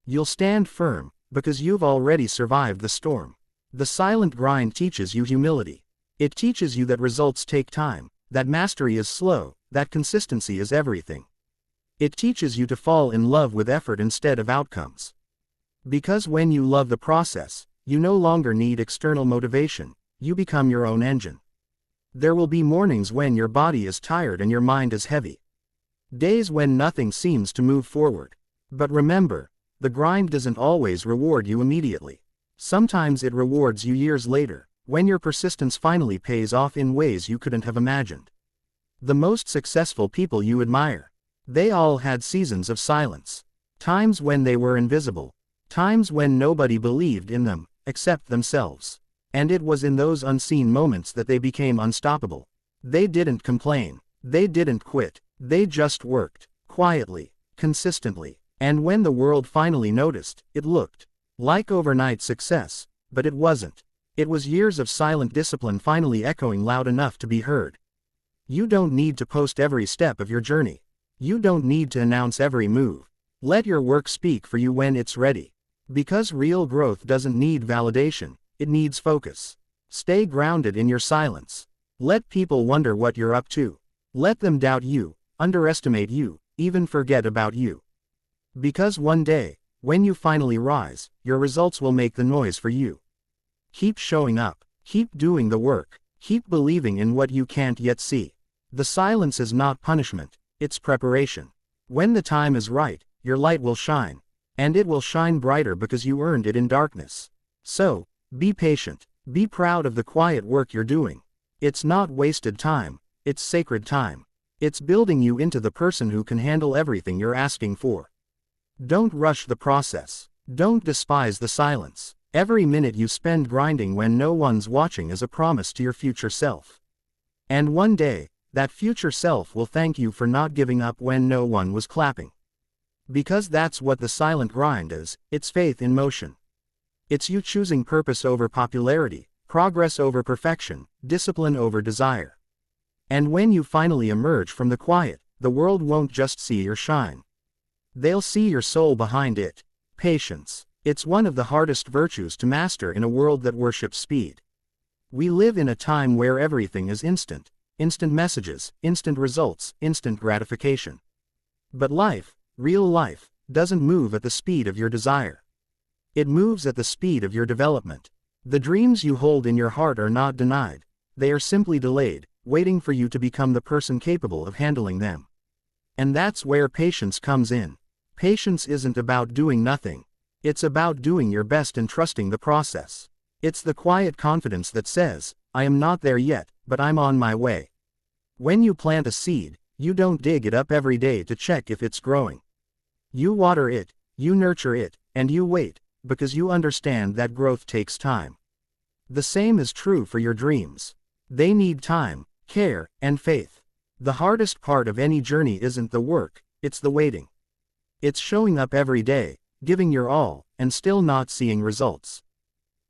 You'll stand firm, because you've already survived the storm. The silent grind teaches you humility. It teaches you that results take time, that mastery is slow, that consistency is everything. It teaches you to fall in love with effort instead of outcomes. Because when you love the process, you no longer need external motivation, you become your own engine. There will be mornings when your body is tired and your mind is heavy. Days when nothing seems to move forward. But remember, the grind doesn't always reward you immediately. Sometimes it rewards you years later, when your persistence finally pays off in ways you couldn't have imagined. The most successful people you admire, they all had seasons of silence. Times when they were invisible. Times when nobody believed in them, except themselves. And it was in those unseen moments that they became unstoppable. They didn't complain. They didn't quit. They just worked, quietly, consistently. And when the world finally noticed, it looked like overnight success, but it wasn't. It was years of silent discipline finally echoing loud enough to be heard. You don't need to post every step of your journey. You don't need to announce every move. Let your work speak for you when it's ready. Because real growth doesn't need validation, it needs focus. Stay grounded in your silence. Let people wonder what you're up to. Let them doubt you, underestimate you, even forget about you. Because one day, when you finally rise, your results will make the noise for you. Keep showing up. Keep doing the work. Keep believing in what you can't yet see. The silence is not punishment, it's preparation. When the time is right, your light will shine. And it will shine brighter because you earned it in darkness. So, be patient. Be proud of the quiet work you're doing. It's not wasted time, it's sacred time. It's building you into the person who can handle everything you're asking for. Don't rush the process. Don't despise the silence. Every minute you spend grinding when no one's watching is a promise to your future self. And one day, that future self will thank you for not giving up when no one was clapping. Because that's what the silent grind is, it's faith in motion. It's you choosing purpose over popularity, progress over perfection, discipline over desire. And when you finally emerge from the quiet, the world won't just see your shine. They'll see your soul behind it. Patience. It's one of the hardest virtues to master in a world that worships speed. We live in a time where everything is instant. Instant messages, instant results, instant gratification. But life, real life, doesn't move at the speed of your desire. It moves at the speed of your development. The dreams you hold in your heart are not denied. They are simply delayed, waiting for you to become the person capable of handling them. And that's where patience comes in. Patience isn't about doing nothing. It's about doing your best and trusting the process. It's the quiet confidence that says, I am not there yet, but I'm on my way. When you plant a seed, you don't dig it up every day to check if it's growing. You water it, you nurture it, and you wait, because you understand that growth takes time. The same is true for your dreams. They need time, care, and faith. The hardest part of any journey isn't the work, it's the waiting. It's showing up every day, giving your all, and still not seeing results.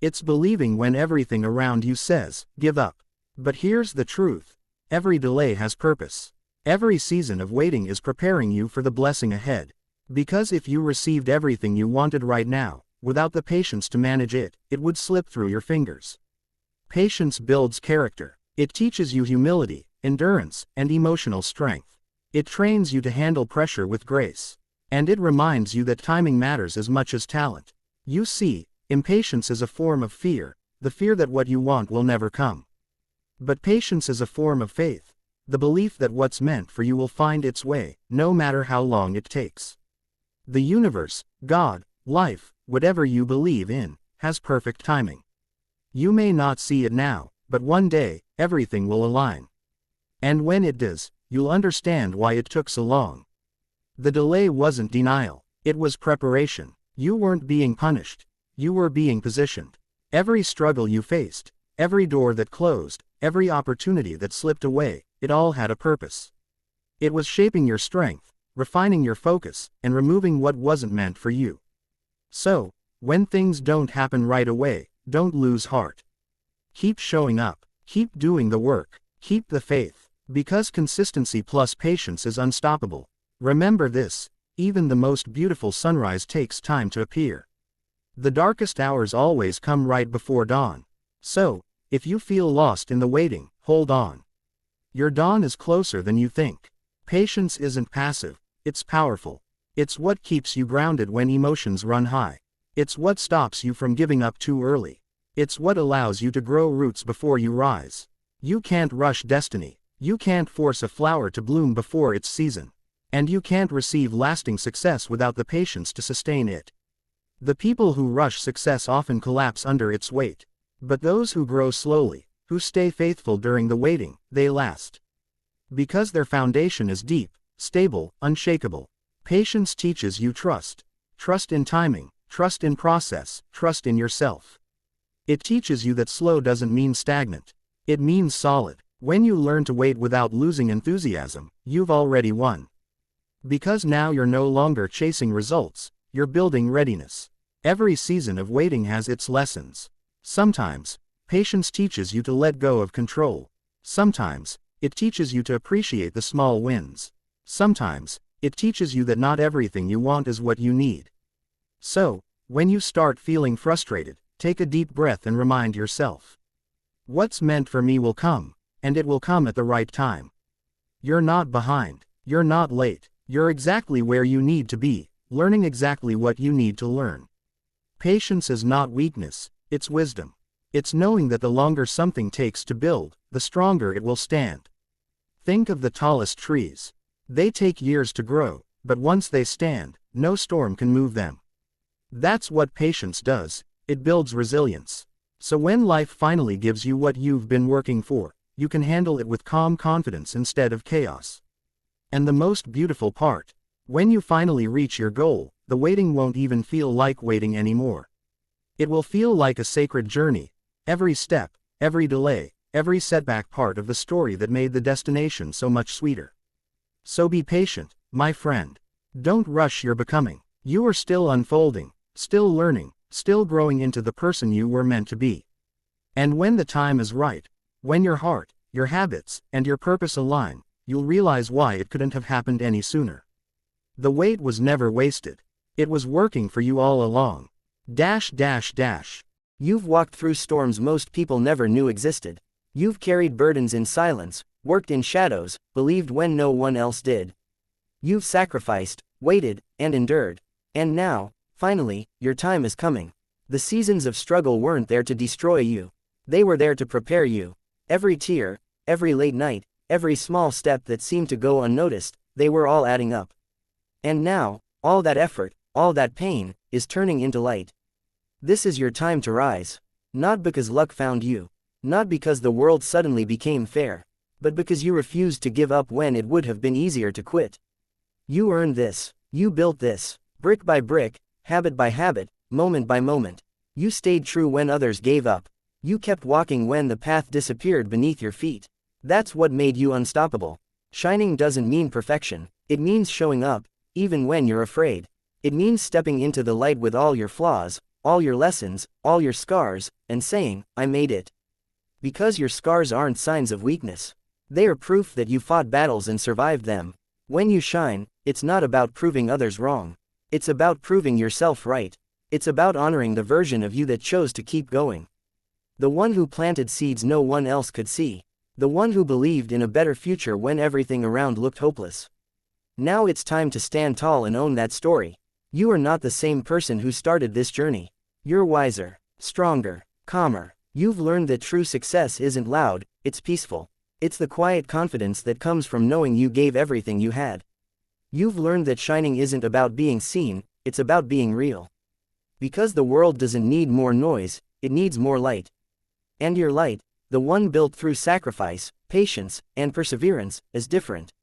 It's believing when everything around you says, give up. But here's the truth. Every delay has purpose. Every season of waiting is preparing you for the blessing ahead. Because if you received everything you wanted right now, without the patience to manage it, it would slip through your fingers. Patience builds character. It teaches you humility, endurance, and emotional strength. It trains you to handle pressure with grace. And it reminds you that timing matters as much as talent. You see, impatience is a form of fear, the fear that what you want will never come. But patience is a form of faith, the belief that what's meant for you will find its way, no matter how long it takes. The universe, God, life, whatever you believe in, has perfect timing. You may not see it now, but one day, everything will align. And when it does, you'll understand why it took so long. The delay wasn't denial, it was preparation. You weren't being punished, you were being positioned. Every struggle you faced, every door that closed, every opportunity that slipped away, it all had a purpose. It was shaping your strength, refining your focus, and removing what wasn't meant for you. So, when things don't happen right away, don't lose heart. Keep showing up, keep doing the work, keep the faith, because consistency plus patience is unstoppable. Remember this, even the most beautiful sunrise takes time to appear. The darkest hours always come right before dawn. So, if you feel lost in the waiting, hold on. Your dawn is closer than you think. Patience isn't passive, it's powerful. It's what keeps you grounded when emotions run high. It's what stops you from giving up too early. It's what allows you to grow roots before you rise. You can't rush destiny. You can't force a flower to bloom before its season. And you can't receive lasting success without the patience to sustain it. The people who rush success often collapse under its weight. But those who grow slowly, who stay faithful during the waiting, they last. Because their foundation is deep, stable, unshakable. Patience teaches you trust. Trust in timing, trust in process, trust in yourself. It teaches you that slow doesn't mean stagnant. It means solid. When you learn to wait without losing enthusiasm, you've already won. Because now you're no longer chasing results, you're building readiness. Every season of waiting has its lessons. Sometimes, patience teaches you to let go of control. Sometimes, it teaches you to appreciate the small wins. Sometimes, it teaches you that not everything you want is what you need. So, when you start feeling frustrated, take a deep breath and remind yourself. What's meant for me will come, and it will come at the right time. You're not behind, you're not late, you're exactly where you need to be, learning exactly what you need to learn. Patience is not weakness, it's wisdom. It's knowing that the longer something takes to build, the stronger it will stand. Think of the tallest trees. They take years to grow, but once they stand, no storm can move them. That's what patience does, it builds resilience. So when life finally gives you what you've been working for, you can handle it with calm confidence instead of chaos. And the most beautiful part, when you finally reach your goal, the waiting won't even feel like waiting anymore. It will feel like a sacred journey, every step, every delay, every setback part of the story that made the destination so much sweeter. So be patient, my friend. Don't rush your becoming. You are still unfolding, still learning, still growing into the person you were meant to be. And when the time is right, when your heart, your habits, and your purpose align, you'll realize why it couldn't have happened any sooner. The wait was never wasted. It was working for you all along. You've walked through storms most people never knew existed. You've carried burdens in silence, worked in shadows, believed when no one else did. You've sacrificed, waited, and endured. And now, finally, your time is coming. The seasons of struggle weren't there to destroy you. They were there to prepare you. Every tear, every late night, every small step that seemed to go unnoticed, they were all adding up. And now, all that effort, all that pain, is turning into light. This is your time to rise. Not because luck found you. Not because the world suddenly became fair. But because you refused to give up when it would have been easier to quit. You earned this. You built this. Brick by brick, habit by habit, moment by moment. You stayed true when others gave up. You kept walking when the path disappeared beneath your feet. That's what made you unstoppable. Shining doesn't mean perfection. It means showing up, even when you're afraid. It means stepping into the light with all your flaws, all your lessons, all your scars, and saying, I made it. Because your scars aren't signs of weakness. They are proof that you fought battles and survived them. When you shine, it's not about proving others wrong. It's about proving yourself right. It's about honoring the version of you that chose to keep going. The one who planted seeds no one else could see. The one who believed in a better future when everything around looked hopeless. Now it's time to stand tall and own that story. You are not the same person who started this journey. You're wiser, stronger, calmer. You've learned that true success isn't loud, it's peaceful. It's the quiet confidence that comes from knowing you gave everything you had. You've learned that shining isn't about being seen, it's about being real. Because the world doesn't need more noise, it needs more light. And your light, the one built through sacrifice, patience, and perseverance, is different.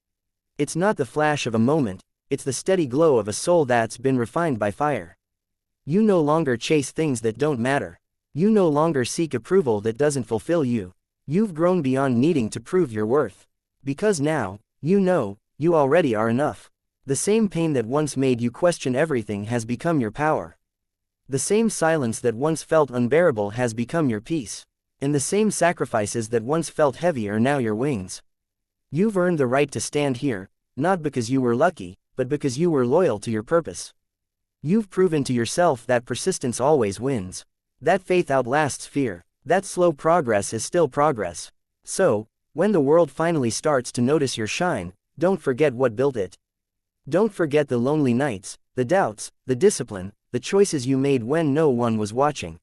It's not the flash of a moment, it's the steady glow of a soul that's been refined by fire. You no longer chase things that don't matter. You no longer seek approval that doesn't fulfill you. You've grown beyond needing to prove your worth. Because now, you know, you already are enough. The same pain that once made you question everything has become your power. The same silence that once felt unbearable has become your peace. And the same sacrifices that once felt heavy are now your wings. You've earned the right to stand here, not because you were lucky, but because you were loyal to your purpose. You've proven to yourself that persistence always wins. That faith outlasts fear. That slow progress is still progress. So, when the world finally starts to notice your shine, don't forget what built it. Don't forget the lonely nights, the doubts, the discipline, the choices you made when no one was watching.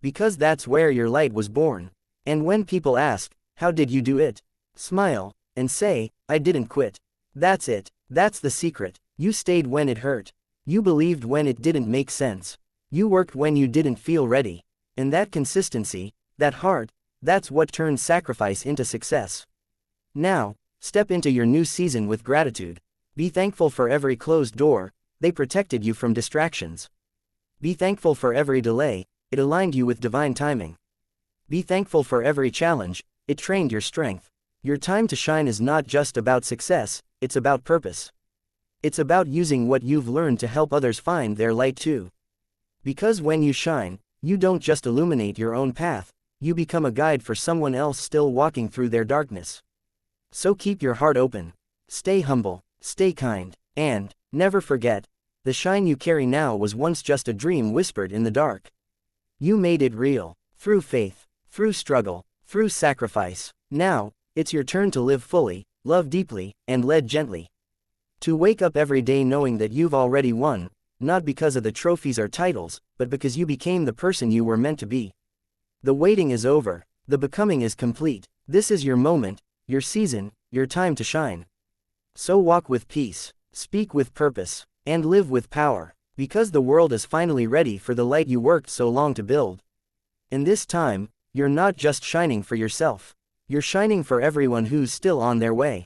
Because that's where your light was born. And when people ask, how did you do it? Smile, and say, I didn't quit. That's it. That's the secret. You stayed when it hurt. You believed when it didn't make sense. You worked when you didn't feel ready. And that consistency, that heart, that's what turns sacrifice into success. Now, step into your new season with gratitude. Be thankful for every closed door, they protected you from distractions. Be thankful for every delay, it aligned you with divine timing. Be thankful for every challenge, it trained your strength. Your time to shine is not just about success, it's about purpose. It's about using what you've learned to help others find their light too. Because when you shine, you don't just illuminate your own path, you become a guide for someone else still walking through their darkness. So keep your heart open. Stay humble, stay kind, and, never forget, the shine you carry now was once just a dream whispered in the dark. You made it real, through faith, through struggle, through sacrifice. Now, it's your turn to live fully, love deeply, and lead gently. To wake up every day knowing that you've already won, not because of the trophies or titles, but because you became the person you were meant to be. The waiting is over, the becoming is complete. This is your moment, your season, your time to shine. So walk with peace, speak with purpose, and live with power, because the world is finally ready for the light you worked so long to build. In this time, you're not just shining for yourself, you're shining for everyone who's still on their way.